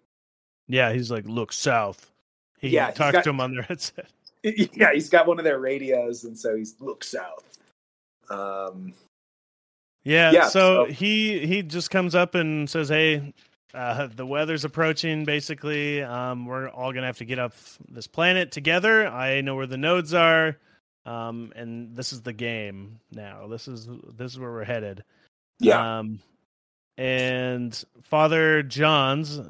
Yeah, he's like, "Look south." He talks to him on their headset. Yeah, he's got one of their radios, and so he's look south. So he just comes up and says, "Hey, the weather's approaching. Basically, we're all gonna have to get off this planet together. I know where the nodes are, and this is the game now. This is where we're headed." Yeah. And Father John's,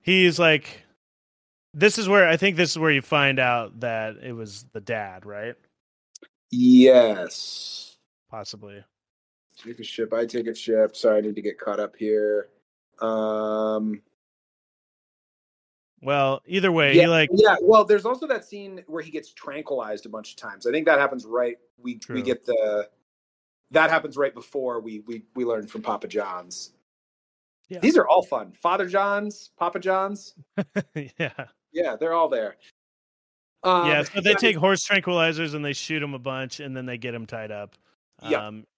he's like, this is where you find out that it was the dad, right? Yes. Possibly. Take a ship. I take a ship. Sorry, I need to get caught up here. Well, either way, Well, there's also that scene where he gets tranquilized a bunch of times. I think that happens that happens right before we learn from Papa John's. Yeah. These are all fun. Father John's, Papa John's. Yeah, they're all there. So they take horse tranquilizers and they shoot him a bunch, and then they get him tied up.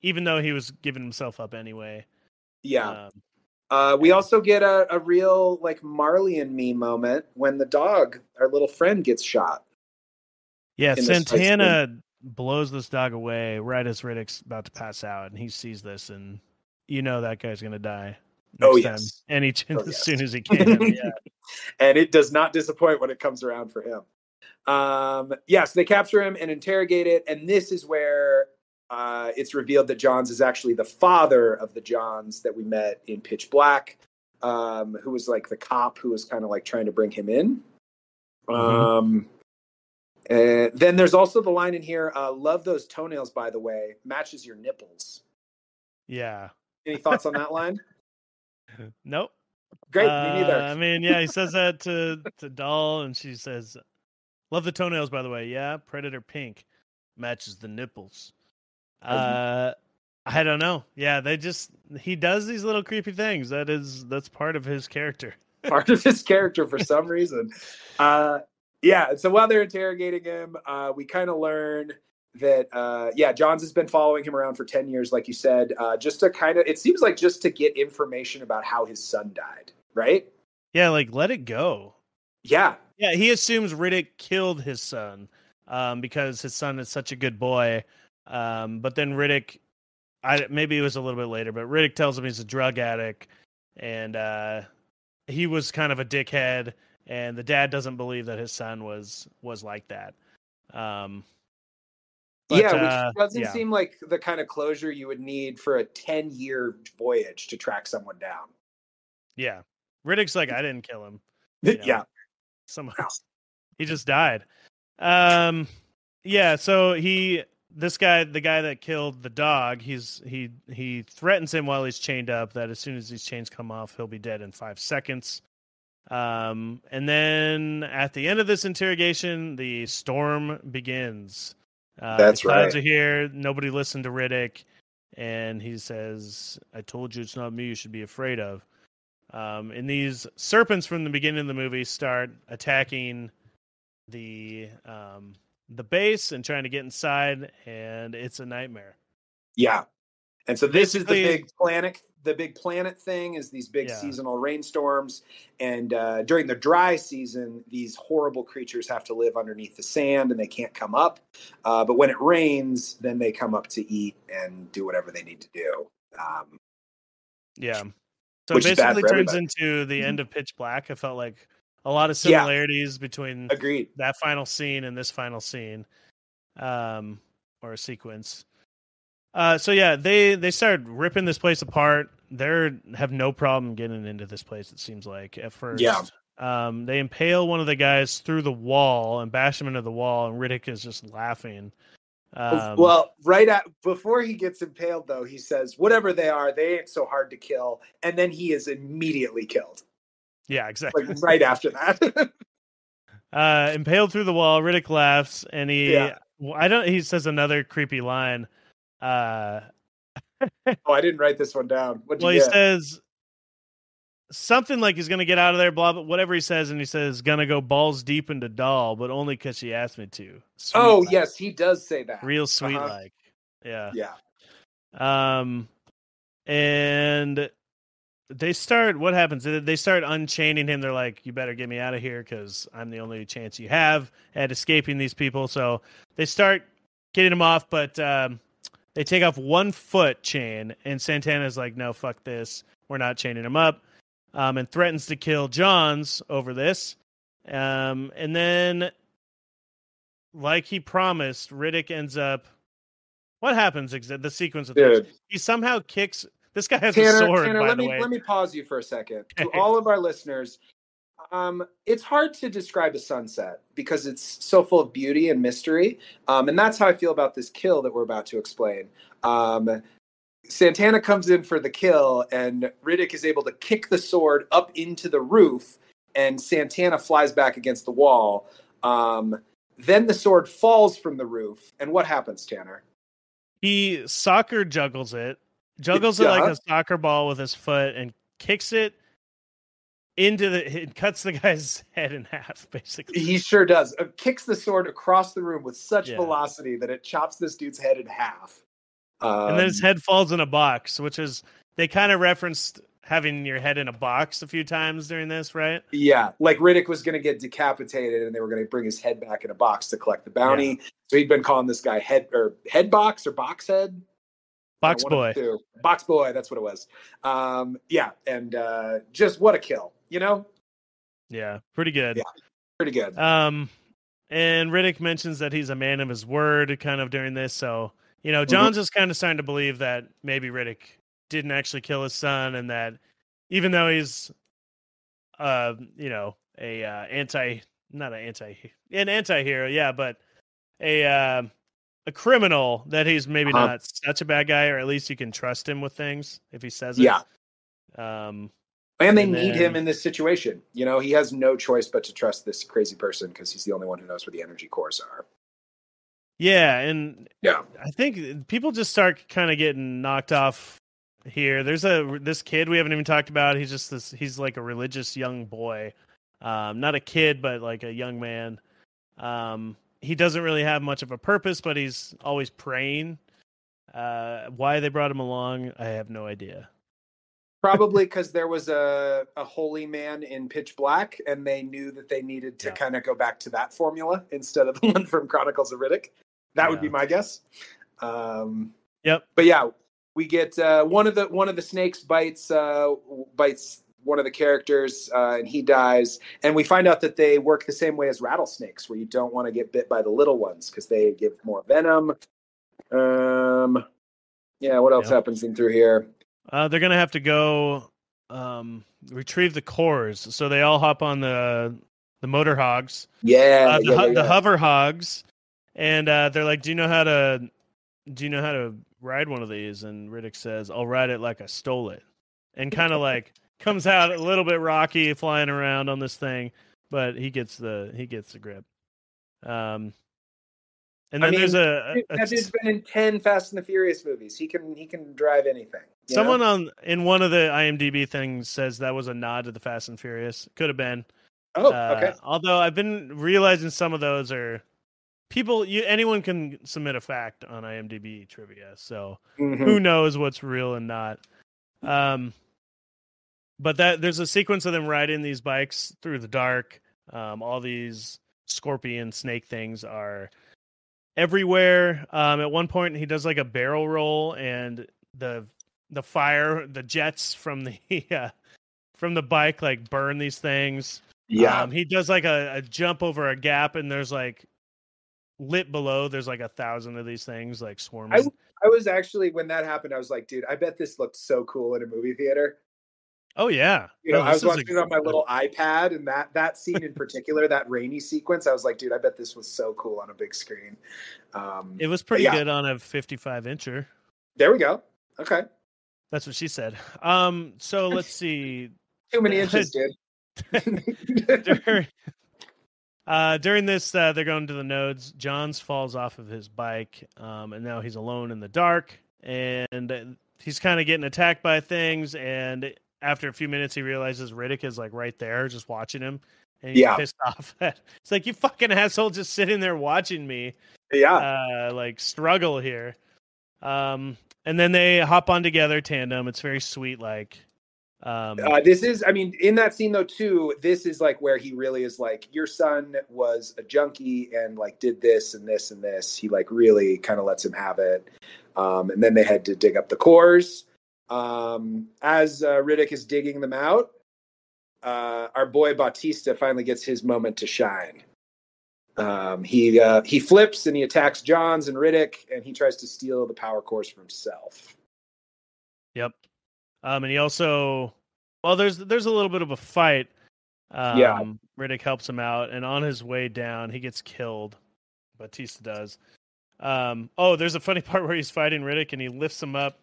Even though he was giving himself up anyway. Yeah. We also get a real like Marley and Me moment when the dog, our little friend, gets shot. Yeah, Santana blows this dog away right as Riddick's about to pass out, and he sees this, and that guy's gonna die. Yes. And as soon as he can. Yeah. And it does not disappoint when it comes around for him. So they capture him and interrogate it, and this is where it's revealed that Johns is actually the father of the Johns that we met in Pitch Black, who was like the cop who was kind of like trying to bring him in. And then there's also the line in here, "Love those toenails, by the way, matches your nipples." Yeah. Any thoughts on that line? Nope. Great, me neither. I mean, yeah, he says that to Doll, and she says, "Love the toenails, by the way." Yeah, Predator pink matches the nipples. I don't know. Yeah, he does these little creepy things. That's part of his character. Part of his character for some reason. Yeah. So while they're interrogating him, we kind of learn that, Johns has been following him around for 10 years, like you said, just to it seems like just to get information about how his son died, right? Yeah, like let it go. Yeah. Yeah, he assumes Riddick killed his son because his son is such a good boy. But then Riddick, maybe it was a little bit later, but Riddick tells him he's a drug addict, and he was kind of a dickhead, and the dad doesn't believe that his son was like that. Which doesn't seem like the kind of closure you would need for a 10-year voyage to track someone down. Yeah. Riddick's like, I didn't kill him. Yeah. Someone else. He just died. So the guy that killed the dog, he threatens him while he's chained up that as soon as these chains come off, he'll be dead in 5 seconds. And then at the end of this interrogation, the storm begins. That's the clouds right. are here. Nobody listened to Riddick, and he says, "I told you it's not me you should be afraid of." And these serpents from the beginning of the movie start attacking the base and trying to get inside, and it's a nightmare. Yeah. And so this is the big planet thing is these big seasonal rainstorms. And during the dry season, these horrible creatures have to live underneath the sand and they can't come up. But when it rains, then they come up to eat and do whatever they need to do. So it basically turns into the end of Pitch Black. I felt like a lot of similarities between that final scene and this final scene, or a sequence. They started ripping this place apart. They have no problem getting into this place, it seems like, at first. Yeah. They impale one of the guys through the wall and bash him into the wall, and Riddick is just laughing. Before he gets impaled, though, he says, whatever they are, they ain't so hard to kill. And then he is immediately killed. Yeah, exactly. Like right after that. Impaled through the wall, Riddick laughs, and he says another creepy line. I didn't write this one down. He says something like he's gonna get out of there, blah, blah, whatever he says, and he says gonna go balls deep into doll, but only because she asked me to. Sweet yes, he does say that. Real sweet like. Yeah. And they start. What happens? They start unchaining him. They're like, "You better get me out of here because I'm the only chance you have at escaping these people." So they start getting him off, but they take off 1 foot chain, and Santana's like, "No, fuck this. We're not chaining him up," and threatens to kill Johns over this. And then, like he promised, Riddick ends up. What happens? The sequence of this. He somehow kicks. This guy has a sword. Tanner, by the way. Let me pause you for a second. To all of our listeners, it's hard to describe a sunset because it's so full of beauty and mystery. And that's how I feel about this kill that we're about to explain. Santana comes in for the kill, and Riddick is able to kick the sword up into the roof, and Santana flies back against the wall. Then the sword falls from the roof, and what happens, Tanner? He soccer juggles it like a soccer ball with his foot, and kicks it it cuts the guy's head in half, basically. He sure does. Kicks the sword across the room with such velocity that it chops this dude's head in half. And then his head falls in a box, which is, they kind of referenced having your head in a box a few times during this, right? Yeah, like Riddick was going to get decapitated and they were going to bring his head back in a box to collect the bounty. Yeah. So he'd been calling this guy head box or box head. Box boy. Box boy, that's what it was. Just what a kill, you know? Yeah, pretty good. Yeah, pretty good. And Riddick mentions that he's a man of his word kind of during this. So, John's is kind of starting to believe that maybe Riddick didn't actually kill his son, and that even though he's, an anti-hero, yeah, but a criminal, that he's maybe not such a bad guy, or at least you can trust him with things if he says it. Yeah. And they need him in this situation. He has no choice but to trust this crazy person because he's the only one who knows where the energy cores are. Yeah, and Yeah. I think people just start kind of getting knocked off here. There's this kid we haven't even talked about. He's like a religious young boy. Not a kid, but like a young man. He doesn't really have much of a purpose, but he's always praying. Why they brought him along, I have no idea. Probably because there was a holy man in Pitch Black, and they knew that they needed to kind of go back to that formula instead of the one from Chronicles of Riddick. That would be my guess. Yep. But yeah, we get one of the snakes bites one of the characters, and he dies. And we find out that they work the same way as rattlesnakes, where you don't want to get bit by the little ones because they give more venom. Yeah, what else happens in through here? They're gonna have to go retrieve the cores, so they all hop on the motor hogs. The hover hogs, and they're like, "Do you know how to ride one of these?" And Riddick says, "I'll ride it like I stole it," and kind of like comes out a little bit rocky, flying around on this thing, but he gets the grip. And then there's that dude's been in 10 Fast and the Furious movies. He can drive anything. Someone in one of the IMDb things says that was a nod to the Fast and Furious. Could have been. Oh, okay. Although I've been realizing some of those are people. Anyone can submit a fact on IMDb trivia, so who knows what's real and not. But there's a sequence of them riding these bikes through the dark. All these scorpion snake things are everywhere. At one point, he does like a barrel roll, and the fire, the jets from the bike like burn these things. Yeah. He does like a jump over a gap, and there's like lit below. There's like 1,000 of these things like swarming. I was actually, when that happened, I was like, dude, I bet this looked so cool in a movie theater. Oh yeah. I was watching it on my little iPad, and that scene in particular, that rainy sequence, I was like, dude, I bet this was so cool on a big screen. It was pretty good on a 55-incher. There we go. Okay. That's what she said. So let's see. Too many inches, dude. During this, they're going to the nodes. Johns falls off of his bike, and now he's alone in the dark, and he's kind of getting attacked by things, and after a few minutes, he realizes Riddick is like right there, just watching him, and he's pissed off. It's like, you fucking asshole, just sitting there watching me. Yeah. Like struggle here. And then they hop on together, tandem. It's very sweet. Like, this is, I mean, in that scene though too, this is like where he really is like, your son was a junkie and like did this and this and this. He like really kind of lets him have it. And then they had to dig up the cores. As Riddick is digging them out, our boy Bautista finally gets his moment to shine. He flips and he attacks Johns and Riddick, and he tries to steal the power cores for himself. Yep. And he also, there's a little bit of a fight. Riddick helps him out, and on his way down, he gets killed. Bautista does. There's a funny part where he's fighting Riddick, and he lifts him up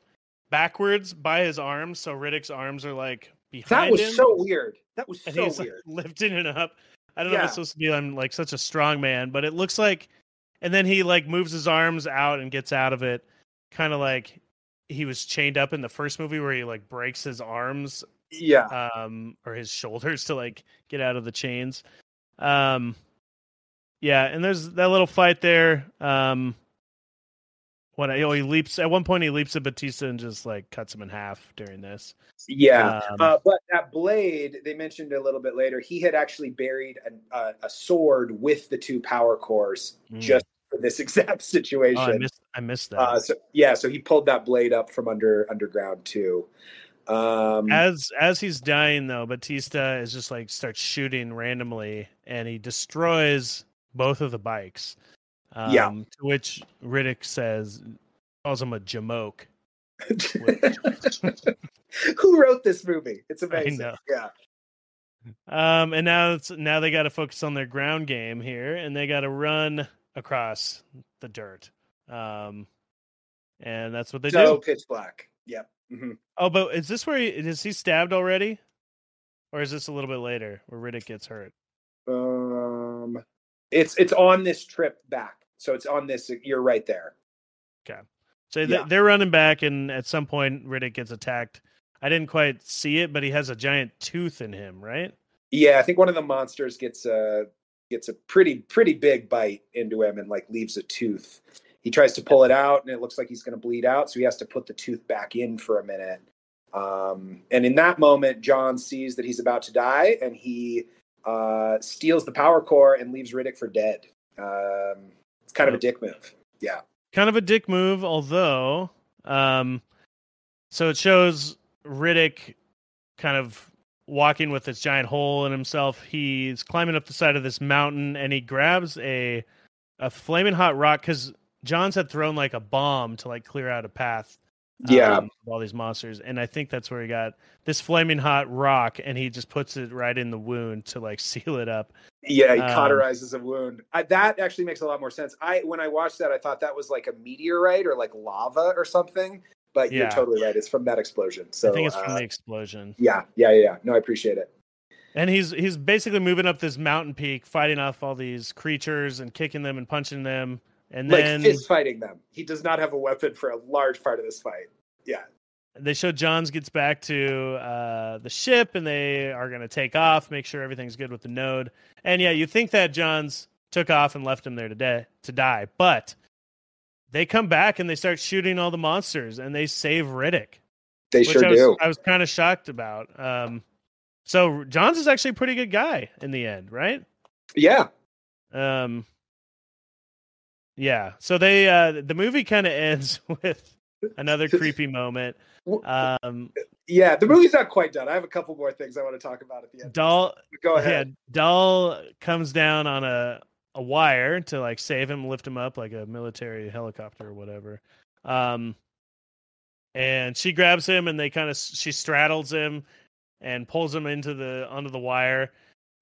backwards by his arms, so Riddick's arms are like behind him. That was so weird. That was so weird. Like, lifting it up. I don't know if it's supposed to be I'm like such a strong man, but it looks like, and then he like moves his arms out and gets out of it, kind of like he was chained up in the first movie where he like breaks his arms, or his shoulders to like get out of the chains. And there's that little fight there. He leaps at one point. He leaps at Bautista and just like cuts him in half during this. But that blade they mentioned a little bit later. He had actually buried a sword with the two power cores just for this exact situation. Oh, I missed that. So he pulled that blade up from underground too. As he's dying though, Bautista is just like starts shooting randomly, and he destroys both of the bikes. To which Riddick calls him a jamoke. Who wrote this movie? It's amazing. I know. Yeah. And now they got to focus on their ground game here, and they got to run across the dirt. And that's what they do. So Pitch Black. Yep. Mm-hmm. Oh, but is this where is he stabbed already, or is this a little bit later where Riddick gets hurt? It's on this trip back So it's on this. You're right there. Okay. So they're running back, and at some point, Riddick gets attacked. I didn't quite see it, but he has a giant tooth in him, right? Yeah, I think one of the monsters gets a pretty big bite into him and like leaves a tooth. He tries to pull it out, and it looks like he's going to bleed out, so he has to put the tooth back in for a minute. And in that moment, John sees that he's about to die, and he steals the power core and leaves Riddick for dead. It's kind of a dick move. Yeah. Kind of a dick move, although, so it shows Riddick kind of walking with this giant hole in himself. He's climbing up the side of this mountain, and he grabs a flaming hot rock, because Johns had thrown like a bomb to like clear out a path. Of all these monsters, and I think that's where he got this flaming hot rock, and he just puts it right in the wound to like seal it up. Yeah, he cauterizes a wound. That actually makes a lot more sense. When I watched that, I thought that was like a meteorite or like lava or something. But you're totally right. It's from that explosion. So I think it's from the explosion. Yeah. No, I appreciate it. And he's basically moving up this mountain peak, fighting off all these creatures and kicking them and punching them. And then fist fighting them. He does not have a weapon for a large part of this fight. Yeah. They show Johns gets back to the ship, and they are going to take off, make sure everything's good with the node. And yeah, you think that Johns took off and left him there to die, but they come back and they start shooting all the monsters, and they save Riddick. They sure do. I was kind of shocked about. So Johns is actually a pretty good guy in the end, right? Yeah. Yeah. So the movie kind of ends with another creepy moment. The movie's not quite done. I have a couple more things I want to talk about at the end. Go ahead. Yeah, Dahl comes down on a wire to like save him, lift him up like a military helicopter or whatever. And she grabs him, and she straddles him and pulls him onto the wire.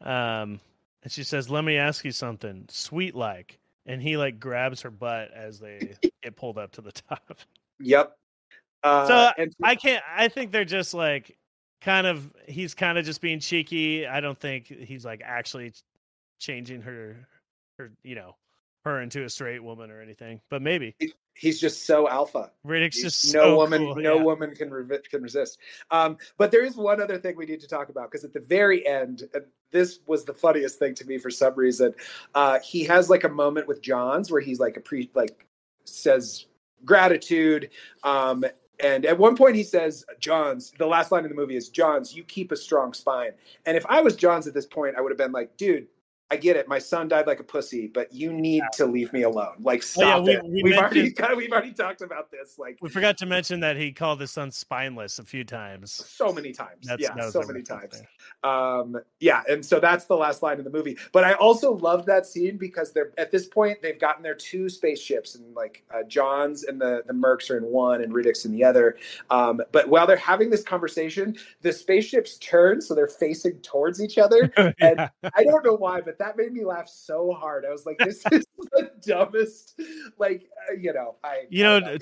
And she says, "Let me ask you something, sweet like." And he like grabs her butt as they get pulled up to the top. Yep. I think they're just like he's kind of just being cheeky. I don't think he's like actually changing her into a straight woman or anything, but maybe he's just so alpha. Riddick's just no woman can resist. But there is one other thing we need to talk about, because at the very end, this was the funniest thing to me for some reason. He has like a moment with Johns where he's like says gratitude. And at one point he says, Johns, the last line of the movie is, "Johns, you keep a strong spine." And if I was Johns at this point, I would have been like, dude, I get it. My son died like a pussy, but you need to leave me alone. Like, stop it. We've already talked about this. Like, we forgot to mention that he called his son spineless a few times. So many times. So many times. And so that's the last line of the movie. But I also love that scene because they're at this point they've gotten their two spaceships, and like Johns and the Mercs are in one and Riddick's in the other. But while they're having this conversation, the spaceships turn so they're facing towards each other. And I don't know why, but that made me laugh so hard. I was like, this is the dumbest,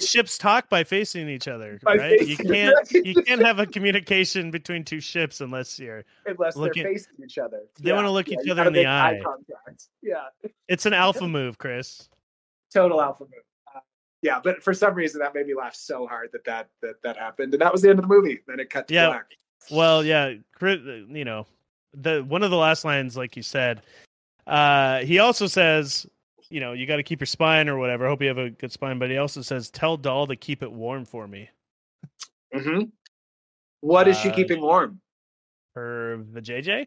ships talk by facing each other, right? You can't have a communication between two ships unless they're facing each other. They want to look each other in the eye. Yeah. It's an alpha move, Chris. Total alpha move. But for some reason that made me laugh so hard that happened. And that was the end of the movie. Then it cut to black. Well, yeah, one of the last lines, like you said, he also says, you got to keep your spine or whatever. I hope you have a good spine. But he also says, "Tell Dahl to keep it warm for me." Mm-hmm. What is she keeping warm? Her the JJ?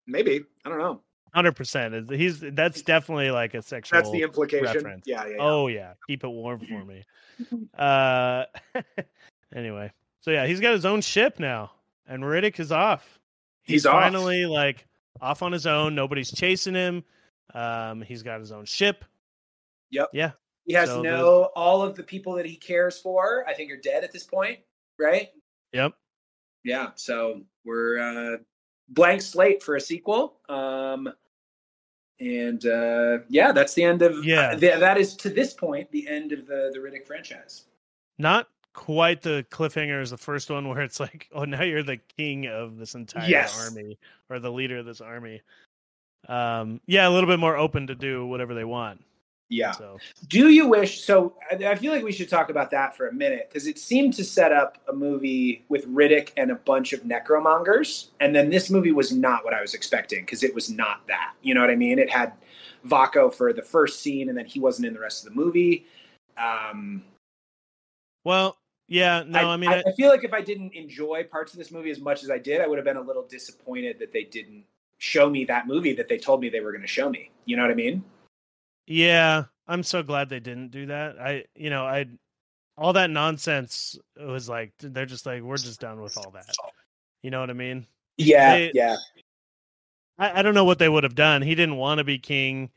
Maybe. I don't know. 100%. That's definitely like a sexual. That's the implication. Reference. Yeah. Oh yeah, keep it warm for me. Anyway, so yeah, he's got his own ship now, and Riddick is off. He's finally like off on his own. Nobody's chasing him. He's got his own ship. Yep. Yeah. He has all of the people that he cares for, I think, are dead at this point, right? Yep. Yeah. So we're blank slate for a sequel. That's the end of that is to this point the end of the Riddick franchise. Not quite the cliffhanger as the first one, where it's like, oh, now you're the king of this entire army, or the leader of this army. A little bit more open to do whatever they want. Yeah. So Do you wish? So I feel like we should talk about that for a minute because it seemed to set up a movie with Riddick and a bunch of necromongers, and then this movie was not what I was expecting because it was not that. You know what I mean? It had Vaco for the first scene, and then he wasn't in the rest of the movie. well, yeah, no, I mean, I feel like if I didn't enjoy parts of this movie as much as I did, I would have been a little disappointed that they didn't show me that movie that they told me they were going to show me. You know what I mean? yeah, I'm so glad they didn't do that. All that nonsense was like, they're just like, we're just done with all that. You know what I mean? Yeah, yeah. I don't know what they would have done. He didn't want to be king.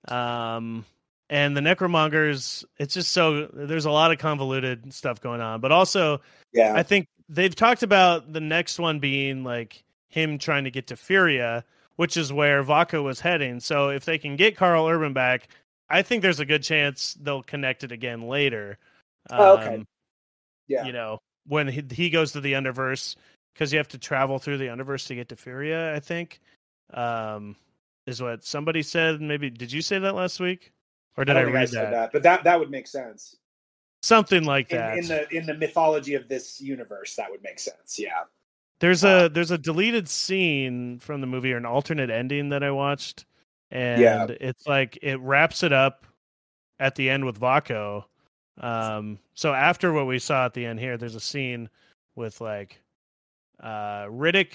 And the necromongers, it's just there's a lot of convoluted stuff going on. But also, Yeah. I think they've talked about the next one being like him trying to get to Furia, which is where Vaca was heading. So if they can get Carl Urban back, I think there's a good chance they'll connect it again later. Okay. Yeah. You know, when he goes to the Underverse, because you have to travel through the Underverse to get to Furia, I think. Is what somebody said. Maybe did you say that last week, or did I read that? But that would make sense. Something like that. In the mythology of this universe, that would make sense. Yeah. There's a deleted scene from the movie or an alternate ending that I watched, and it's like it wraps it up at the end with Vaco. So after what we saw at the end here, there's a scene with like Riddick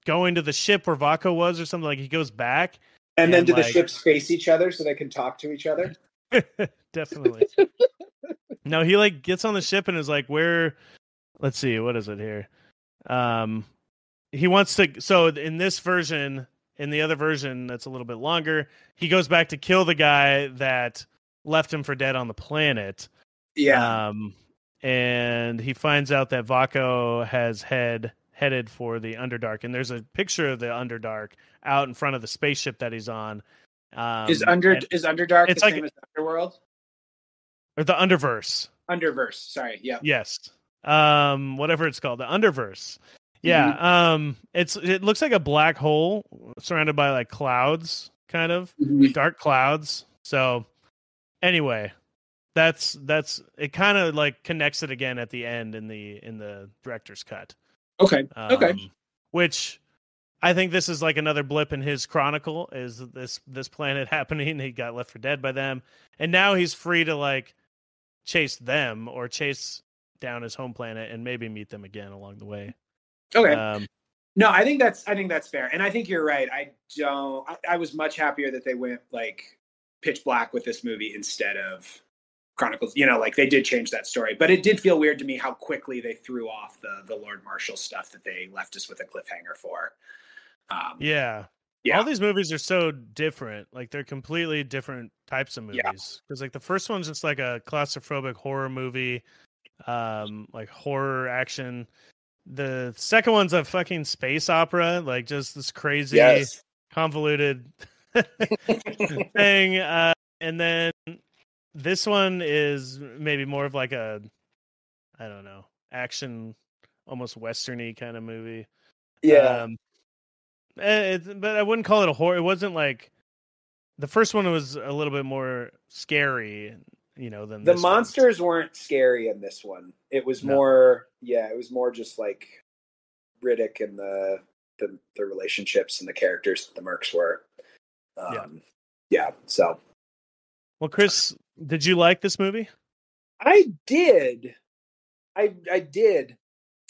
going to the ship where Vaco was or something. Like he goes back, and then do the ships face each other so they can talk to each other? Definitely. No, he like gets on the ship and is like, where? Let's see, what is it here? He wants to. So in this version, in the other version that's a little bit longer, he goes back to kill the guy that left him for dead on the planet. Yeah. And he finds out that Vaco has headed for the Underdark, and there's a picture of the Underdark out in front of the spaceship that he's on. Is Underdark the same as Underworld? Or the Underverse. Underverse, sorry, yeah. Yes. Whatever it's called, the Underverse. Yeah. Mm-hmm. It looks like a black hole surrounded by like clouds, kind of dark clouds. So anyway, that's it kind of like connects it again at the end in the director's cut. Okay. Which I think this is like another blip in his chronicle, is this planet happening. He got left for dead by them, and now he's free to like chase them or chase down his home planet and maybe meet them again along the way. Okay. No, I think that's fair, and I think you're right. I was much happier that they went like pitch black with this movie instead of Chronicles. You know, like they did change that story, but it did feel weird to me how quickly they threw off the Lord Marshal stuff that they left us with a cliffhanger for. Yeah. All these movies are so different. Like they're completely different types of movies. Because like the first one's just like a claustrophobic horror movie, like horror action. The second one's a fucking space opera, like just this crazy convoluted thing. And then this one is maybe more of like a, I don't know, action, almost westerny kind of movie. Yeah. But I wouldn't call it a horror. It wasn't like the first one was a little bit more scary, you know, than the monsters weren't scary in this one. It was more, it was more just like Riddick and the relationships and the characters that the mercs were. So. Well, Chris, did you like this movie? I did. I did.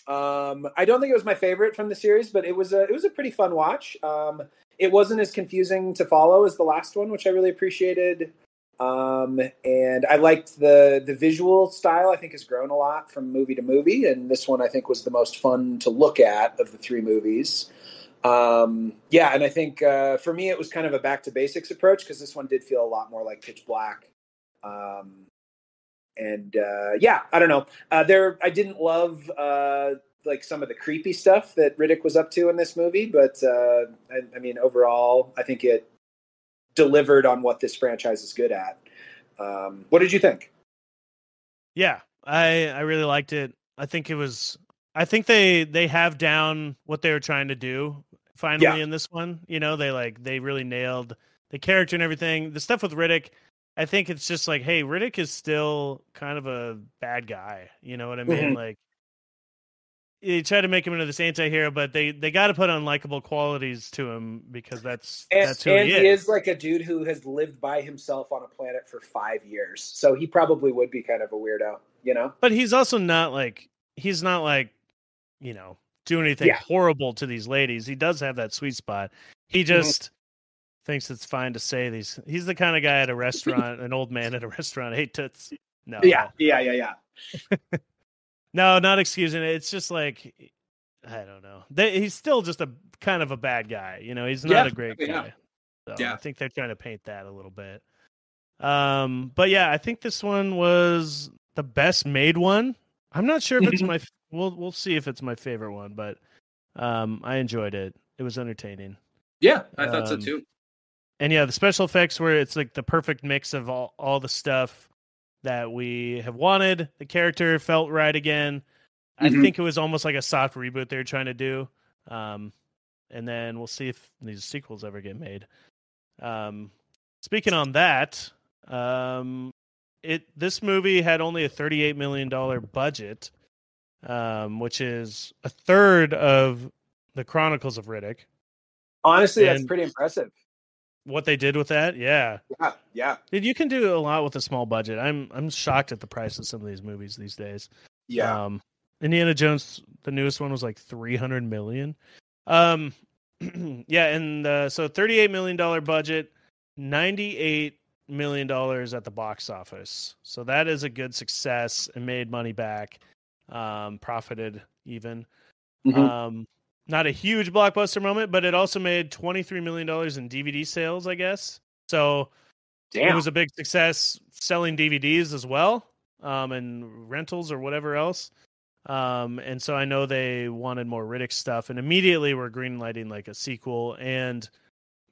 I don't think it was my favorite from the series, but it was a pretty fun watch. It wasn't as confusing to follow as the last one, which I really appreciated. And I liked the visual style. I think has grown a lot from movie to movie, and this one I think was the most fun to look at of the three movies. And I think for me it was kind of a back to basics approach because this one did feel a lot more like Pitch Black. I don't know. I didn't love like some of the creepy stuff that Riddick was up to in this movie, but I mean, overall, I think it delivered on what this franchise is good at. What did you think? Yeah, I really liked it. I think they have down what they were trying to do finally in this one. You know, they really nailed the character and everything. The stuff with Riddick, I think it's just like, hey, Riddick is still kind of a bad guy. You know what I mean? Mhm. Like, you try to make him into this anti-hero, but they got to put unlikable qualities to him because that's who And he he is. is like a dude who has lived by himself on a planet for 5 years, so he probably would be kind of a weirdo, you know. But he's also not like you know, do anything Yeah. horrible to these ladies. He does have that sweet spot. He just thinks it's fine to say these. He's the kind of guy at a restaurant, an old man at a restaurant. Hey, toots. No. Yeah. No, not excusing it. It's just like, I don't know. He's still just a kind of a bad guy. You know, he's not a great guy. So I think they're trying to paint that a little bit. But yeah, I think this one was the best made one. I'm not sure if it's my. We'll see if it's my favorite one, but I enjoyed it. It was entertaining. Yeah, I thought so too. And yeah, the special effects where it's like the perfect mix of all the stuff that we have wanted. The character felt right again. I think it was almost like a soft reboot they were trying to do. And then we'll see if these sequels ever get made. Speaking on that, this movie had only a $38 million budget, which is a third of the Chronicles of Riddick. Honestly, that's pretty impressive. What they did with that, yeah. Dude, you can do a lot with a small budget. I'm shocked at the price of some of these movies these days. Yeah. Indiana Jones, the newest one, was like $300 million. Yeah, and so $38 million budget, $98 million at the box office. So that is a good success and made money back, profited even. Not a huge blockbuster moment, but it also made $23 million in DVD sales, I guess. So it was a big success selling DVDs as well, and rentals or whatever else. And so I know they wanted more Riddick stuff, and immediately we're greenlighting like a sequel and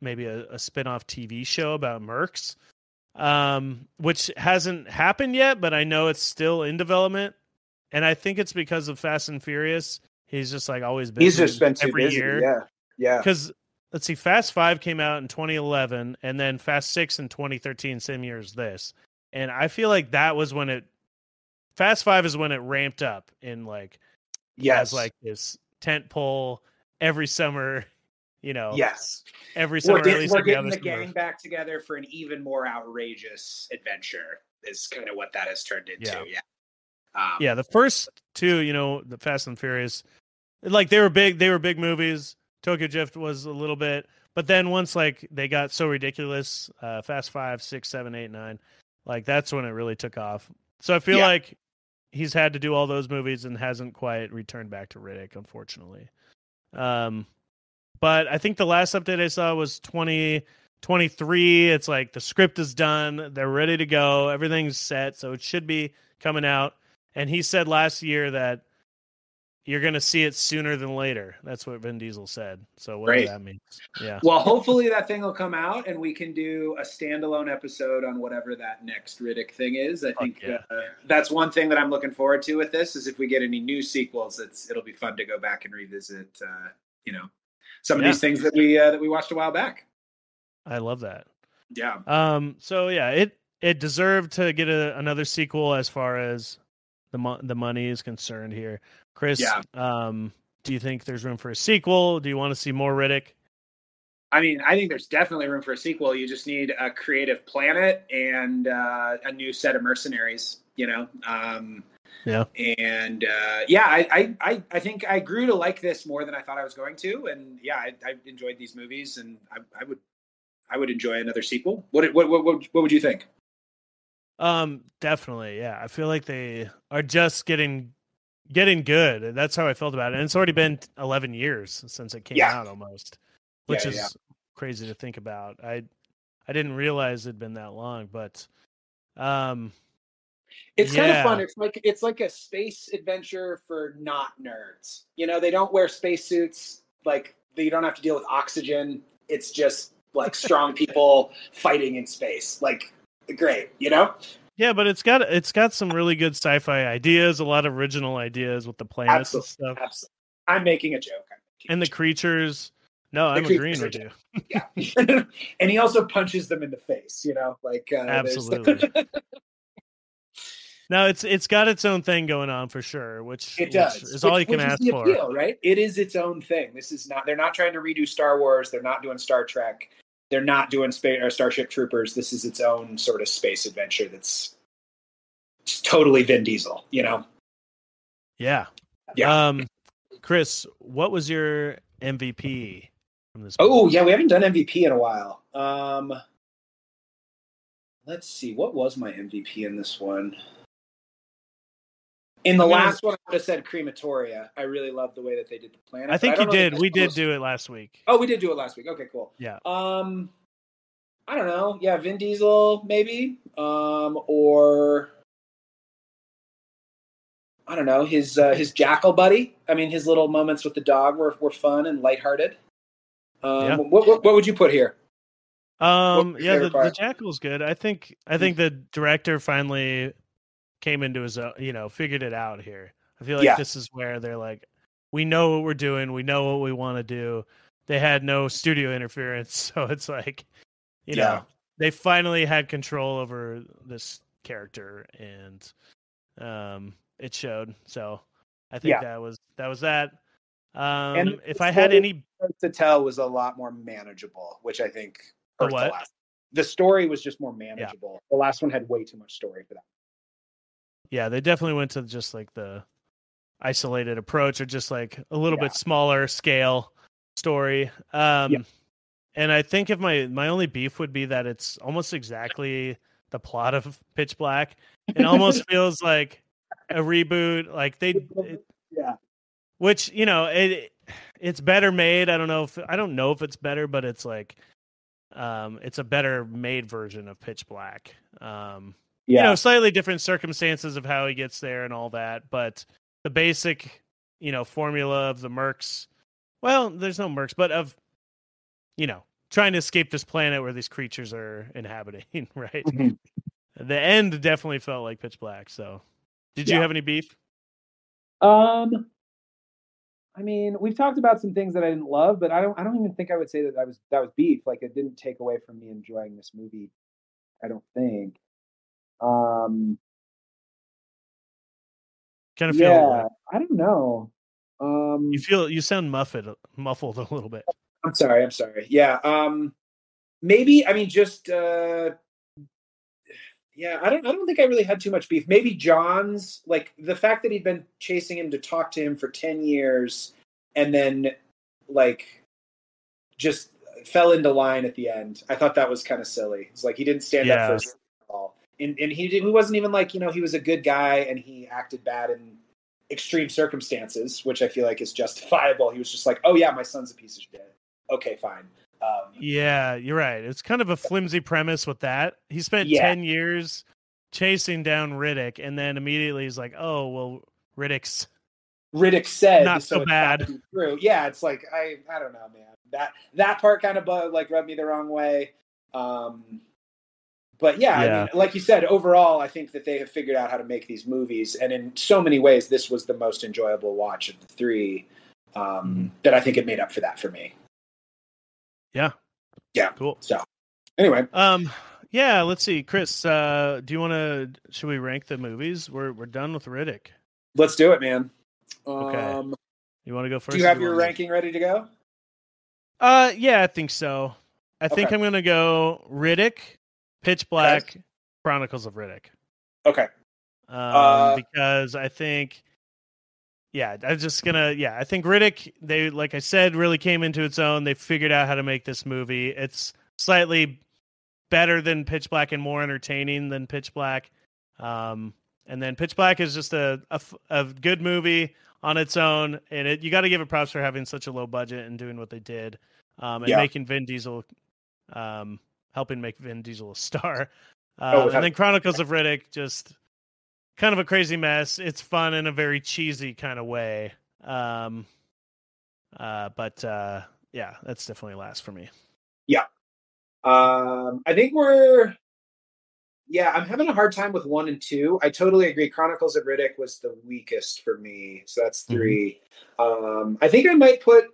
maybe a spin-off TV show about Mercs, which hasn't happened yet, but I know it's still in development. And I think it's because of Fast and Furious. He's just like always busy. He's just been too every busy. year. Yeah. Because let's see, Fast 5 came out in 2011, and then Fast 6 in 2013, same year as this. And I feel like that was when Fast 5 is when it ramped up in like, as like this tent pole every summer, you know. Yes. Every summer, we're getting the gang back together for an even more outrageous adventure. Is kind of what that has turned into. Yeah. The first two, you know, the Fast and Furious, like they were big movies. Tokyo Drift was a little bit, but then once like they got so ridiculous, Fast 5, 6, 7, 8, 9, like that's when it really took off. So I feel like he's had to do all those movies and hasn't quite returned back to Riddick, unfortunately. But I think the last update I saw was 2023. It's like the script is done, they're ready to go, everything's set, so it should be coming out. And he said last year that you're going to see it sooner than later. That's what Vin Diesel said. So whatever that means. Yeah. Well, hopefully that thing will come out and we can do a standalone episode on whatever that next Riddick thing is. I think that's one thing that I'm looking forward to with this is if we get any new sequels, it'll be fun to go back and revisit, some of these things that we watched a while back. I love that. Yeah. So yeah, it deserved to get another sequel as far as the money is concerned here. Chris, do you think there's room for a sequel? Do you want to see more Riddick? I mean, I think there's definitely room for a sequel. You just need a creative planet and a new set of mercenaries, you know? I think I grew to like this more than I thought I was going to. And I enjoyed these movies and I would enjoy another sequel. What would you think? Definitely. Yeah. I feel like they are just getting good. That's how I felt about it. And it's already been 11 years since it came out almost, which is crazy to think about. I didn't realize it'd been that long, but, it's kind of fun. It's like a space adventure for not nerds. You know, they don't wear spacesuits. Like you don't have to deal with oxygen. It's just like strong people fighting in space. Like great, you know? Yeah, but it's got some really good sci-fi ideas, a lot of original ideas with the planets and stuff. Absolutely. I'm making a joke. And the creatures, No, I'm agreeing with you. Yeah. And he also punches them in the face, like Absolutely. No, it's got its own thing going on for sure, which is all you can ask is the for. appeal, right? It is its own thing. They're not trying to redo Star Wars. They're not doing Star Trek. They're not doing Starship Troopers. This is its own sort of space adventure that's totally Vin Diesel, Yeah. Chris, what was your MVP from this movie? Oh, yeah, we haven't done MVP in a while. Let's see. What was my MVP in this one? In the last one, I would have said Crematoria. I really love the way that they did the planet. I think you did. We did do it last week. Oh, we did do it last week. Okay, cool. Yeah. I don't know. Yeah, Vin Diesel, maybe. Or I don't know, his jackal buddy. I mean, his little moments with the dog were fun and lighthearted. What would you put here? The jackal's good. I think the director finally came into his own, figured it out here. I feel like this is where they're like, we know what we're doing, we know what we want to do. They had no studio interference, so it's like, they finally had control over this character, and it showed. So I think that was that. And if I had any to tell, was a lot more manageable, which I think the story was just more manageable. The last one had way too much story for that. Yeah, they definitely went to just like the isolated approach, or just like a little bit smaller scale story. And I think if my only beef would be that it's almost exactly the plot of Pitch Black. It almost feels like a reboot, like which it's better made. I don't know if it's better, but it's like it's a better made version of Pitch Black. Slightly different circumstances of how he gets there and all that, but the basic formula of the mercs, well, there's no mercs, but of trying to escape this planet where these creatures are inhabiting, right? Mm-hmm. The end definitely felt like Pitch Black. So did you have any beef? I mean, we've talked about some things that I didn't love, but I don't even think I would say that was beef. Like, it didn't take away from me enjoying this movie, I don't think. Kind of feel I don't know. You sound muffled a little bit. I'm sorry. Yeah. Maybe, I mean, just I don't think I really had too much beef. Maybe John's, like, the fact that he'd been chasing him to talk to him for 10 years and then, like, just fell into line at the end. I thought that was kind of silly. It's like he didn't stand up for his at all. And he wasn't even like, he was a good guy and he acted bad in extreme circumstances, which I feel like is justifiable. He was just like, oh yeah, my son's a piece of shit. Okay, fine. Yeah, you're right. It's kind of a flimsy premise with that. He spent 10 years chasing down Riddick, and then immediately he's like, oh, well, Riddick said not so bad. True. Yeah, it's like, I don't know, man. That part kind of rubbed me the wrong way. But I mean, like you said, overall, I think that they have figured out how to make these movies, and in so many ways, this was the most enjoyable watch of the three. That I think it made up for that for me. Yeah. Cool. So, anyway, let's see, Chris. Do you want to? Should we rank the movies? We're done with Riddick. Let's do it, man. Okay. You want to go first? Do you have your ranking ready to go? Yeah, I think so. I think I'm gonna go Riddick, Pitch Black, Chronicles of Riddick. Okay. Because I think. Yeah, I think Riddick, they, like I said, really came into its own. They figured out how to make this movie. It's slightly better than Pitch Black and more entertaining than Pitch Black. And then Pitch Black is just a good movie on its own. And you got to give it props for having such a low budget and doing what they did. And making Vin Diesel, helping make Vin Diesel a star. And then Chronicles of Riddick, just kind of a crazy mess. It's fun in a very cheesy kind of way. But that's definitely last for me. Yeah. I think I'm having a hard time with 1 and 2. I totally agree. Chronicles of Riddick was the weakest for me. So that's 3. I think I might put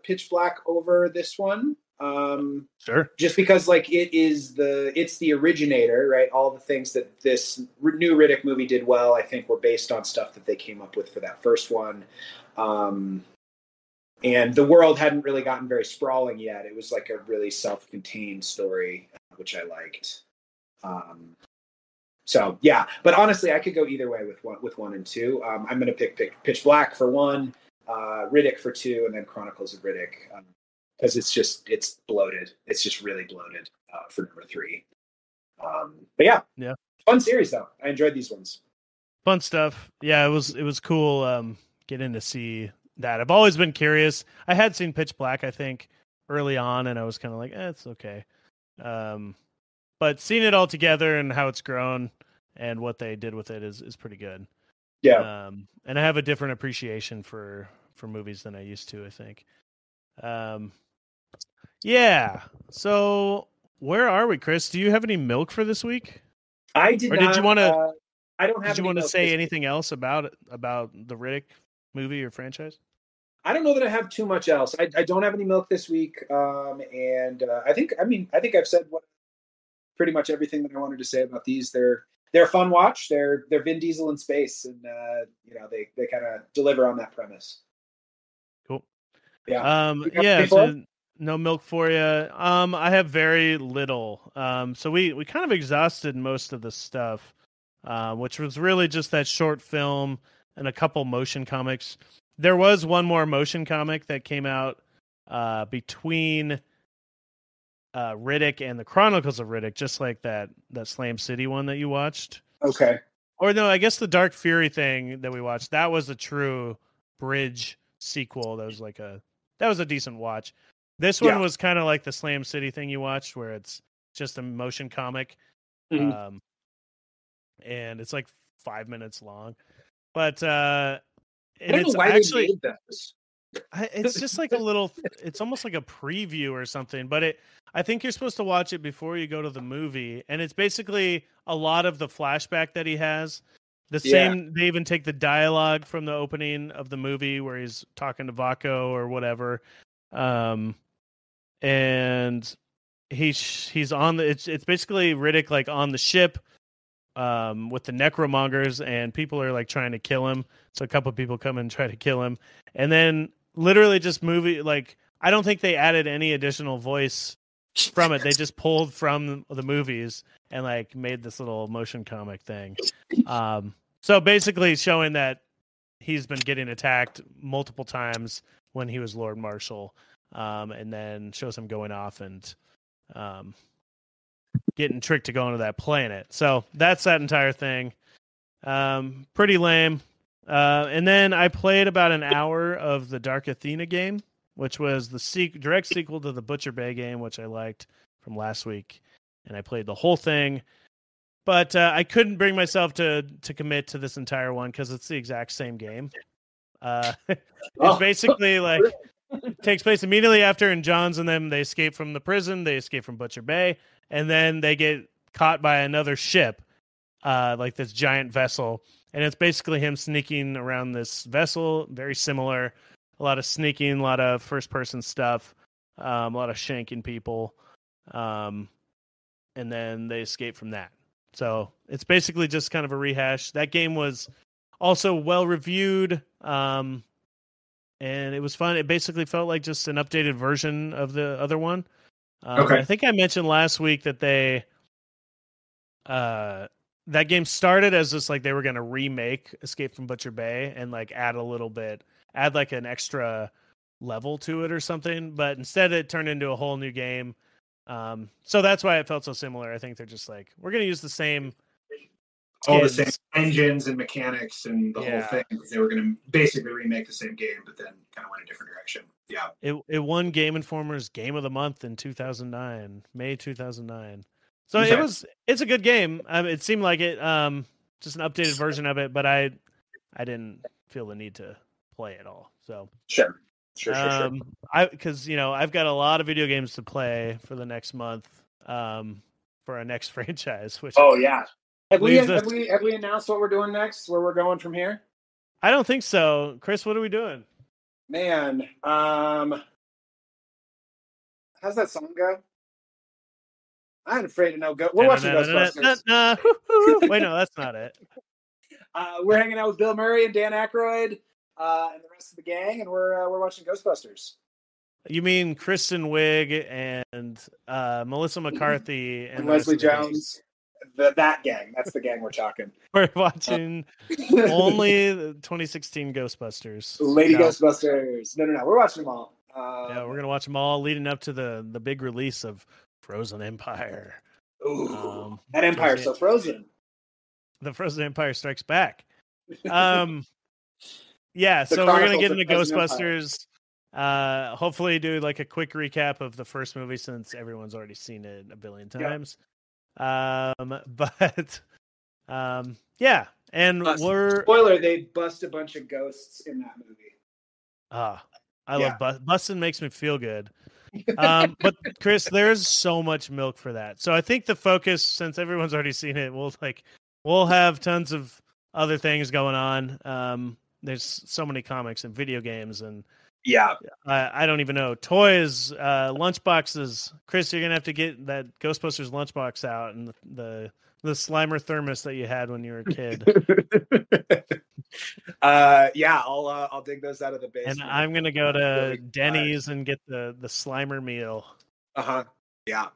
Pitch Black over this one. Sure. Just because like it's the originator, right? All the things that this new Riddick movie did well, I think, were based on stuff that they came up with for that first one. And the world hadn't really gotten very sprawling yet. It was like a really self-contained story, which I liked. So yeah, but honestly, I could go either way with one and two. I'm going to pick Pitch Black for one, Riddick for two, and then Chronicles of Riddick. Because it's bloated. It's just really bloated for number three. But yeah, fun series though. I enjoyed these ones. Fun stuff. Yeah, it was cool getting to see that. I've always been curious. I had seen Pitch Black, I think, early on, and I was kind of like, it's okay. But seeing it all together and how it's grown and what they did with it is pretty good. Yeah. And I have a different appreciation for movies than I used to, I think. Yeah. So where are we, Chris? Do you have any milk for this week? I did or not. Did you want to? I don't have. Did you want to say anything else about the Riddick movie or franchise? I don't know that I have too much else. I don't have any milk this week, and I think I've said pretty much everything that I wanted to say about these. They're a fun watch. They're Vin Diesel in space, and they kind of deliver on that premise. Cool. Yeah. So no milk for you. I have very little. So we kind of exhausted most of the stuff, which was really just that short film and a couple motion comics. There was one more motion comic that came out between Riddick and the Chronicles of Riddick, just like that Slam City one that you watched. Okay. Or no, I guess the Dark Fury thing that we watched, that was a true bridge sequel. That was a decent watch. This one was kind of like the Slam City thing you watched, where it's just a motion comic. Mm-hmm. And it's like 5 minutes long. But I don't know why they made those. It's just like it's almost like a preview or something, but I think you're supposed to watch it before you go to the movie. And it's basically a lot of the flashback that he has. Same, they even take the dialogue from the opening of the movie where he's talking to Vaco or whatever. And he's on it's basically Riddick like on the ship with the necromongers, and people are like trying to kill him. So a couple of people come and try to kill him. And then literally just I don't think they added any additional voice from it. They just pulled from the movies and like made this little motion comic thing. So basically showing that he's been getting attacked multiple times when he was Lord Marshal, and then shows him going off and getting tricked to go into that planet. So that's that entire thing. Pretty lame. And then I played about an hour of the Dark Athena game, which was the direct sequel to the Butcher Bay game, which I liked from last week. And I played the whole thing. But I couldn't bring myself to commit to this entire one because it's the exact same game. It's basically like it takes place immediately after, and Johns and them, they escape from the prison, they escape from Butcher Bay, and then they get caught by another ship, like this giant vessel. And it's basically him sneaking around this vessel, very similar. A lot of sneaking, a lot of first-person stuff, a lot of shanking people. And then they escape from that. So it's basically just kind of a rehash. That game was also well-reviewed, and it was fun. It basically felt like just an updated version of the other one. Okay. I think I mentioned last week that that game started as just like they were going to remake Escape from Butcher Bay and like add like an extra level to it or something. But instead it turned into a whole new game. So that's why it felt so similar. I think they're just like, we're going to use the same all the same engines and mechanics and the whole thing. They were going to basically remake the same game, but then kind of went a different direction. Yeah. It won Game Informer's Game of the Month in 2009, May 2009. So it's a good game. It seemed like it, just an updated version of it, but I didn't feel the need to play it all. So sure. Because I've got a lot of video games to play for the next month, for our next franchise. Which have we announced what we're doing next? Where we're going from here? I don't think so. Chris, what are we doing? Man, how's that song go? I'm afraid to know. We're watching Ghostbusters. Wait, no, that's not it. We're hanging out with Bill Murray and Dan Aykroyd and the rest of the gang, and we're watching Ghostbusters. You mean Kristen Wiig and Melissa McCarthy and Leslie Jones? That gang. That's the gang we're talking. We're watching only the 2016 Ghostbusters. Ghostbusters. No. We're watching them all. Yeah, we're gonna watch them all leading up to the big release of Frozen Empire. Ooh, that Empire's so frozen. The Frozen Empire Strikes Back. Yeah, so we're gonna get into Ghostbusters. Hopefully do like a quick recap of the first movie since everyone's already seen it a billion times. Yeah. Yeah, and spoiler, they bust a bunch of ghosts in that movie. I love busting makes me feel good. But Chris, there's so much milk for that. So I think the focus, since everyone's already seen it, we'll have tons of other things going on. There's so many comics and video games and I don't even know, toys, lunchboxes. Chris, you're gonna have to get that Ghostbusters lunchbox out and the Slimer thermos that you had when you were a kid. I'll dig those out of the basement. And I'm gonna go to Denny's and get the Slimer meal. Yeah.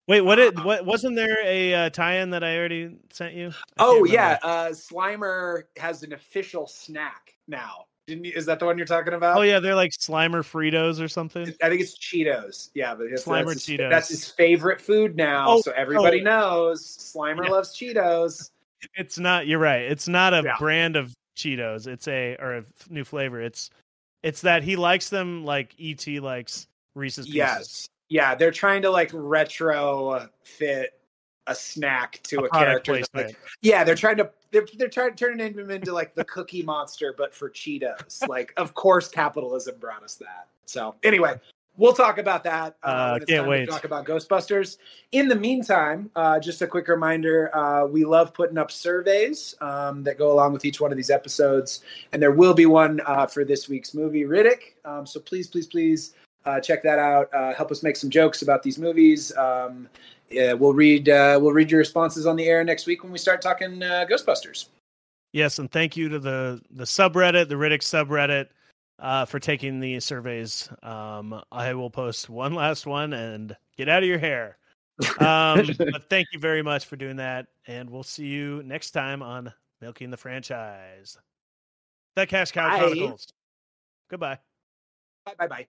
Wait, what wasn't there a tie-in that I already sent you? Slimer has an official snack now. Is that the one you're talking about? Oh yeah, they're like Slimer Fritos or something. I think it's Cheetos. Yeah, but Slimer Cheetos. That's his favorite food now. So everybody knows Slimer loves Cheetos. It's not. You're right. It's not a brand of Cheetos. It's a new flavor. It's that he likes them like E.T. likes Reese's Pieces. Yes. Yeah, they're trying to like retro fit a snack to a character. They're trying to turn him into like the Cookie Monster, but for Cheetos. Like, of course, capitalism brought us that. So anyway, we'll talk about that when it's time to talk about Ghostbusters. In the meantime, just a quick reminder, we love putting up surveys that go along with each one of these episodes, and there will be one for this week's movie, Riddick. So please check that out. Help us make some jokes about these movies. We'll read your responses on the air next week when we start talking Ghostbusters. Yes, and thank you to the subreddit, the Riddick subreddit, for taking the surveys. I will post one last one and get out of your hair. But thank you very much for doing that, and we'll see you next time on Milking the Franchise. The Cash Cow Chronicles. Goodbye. Bye.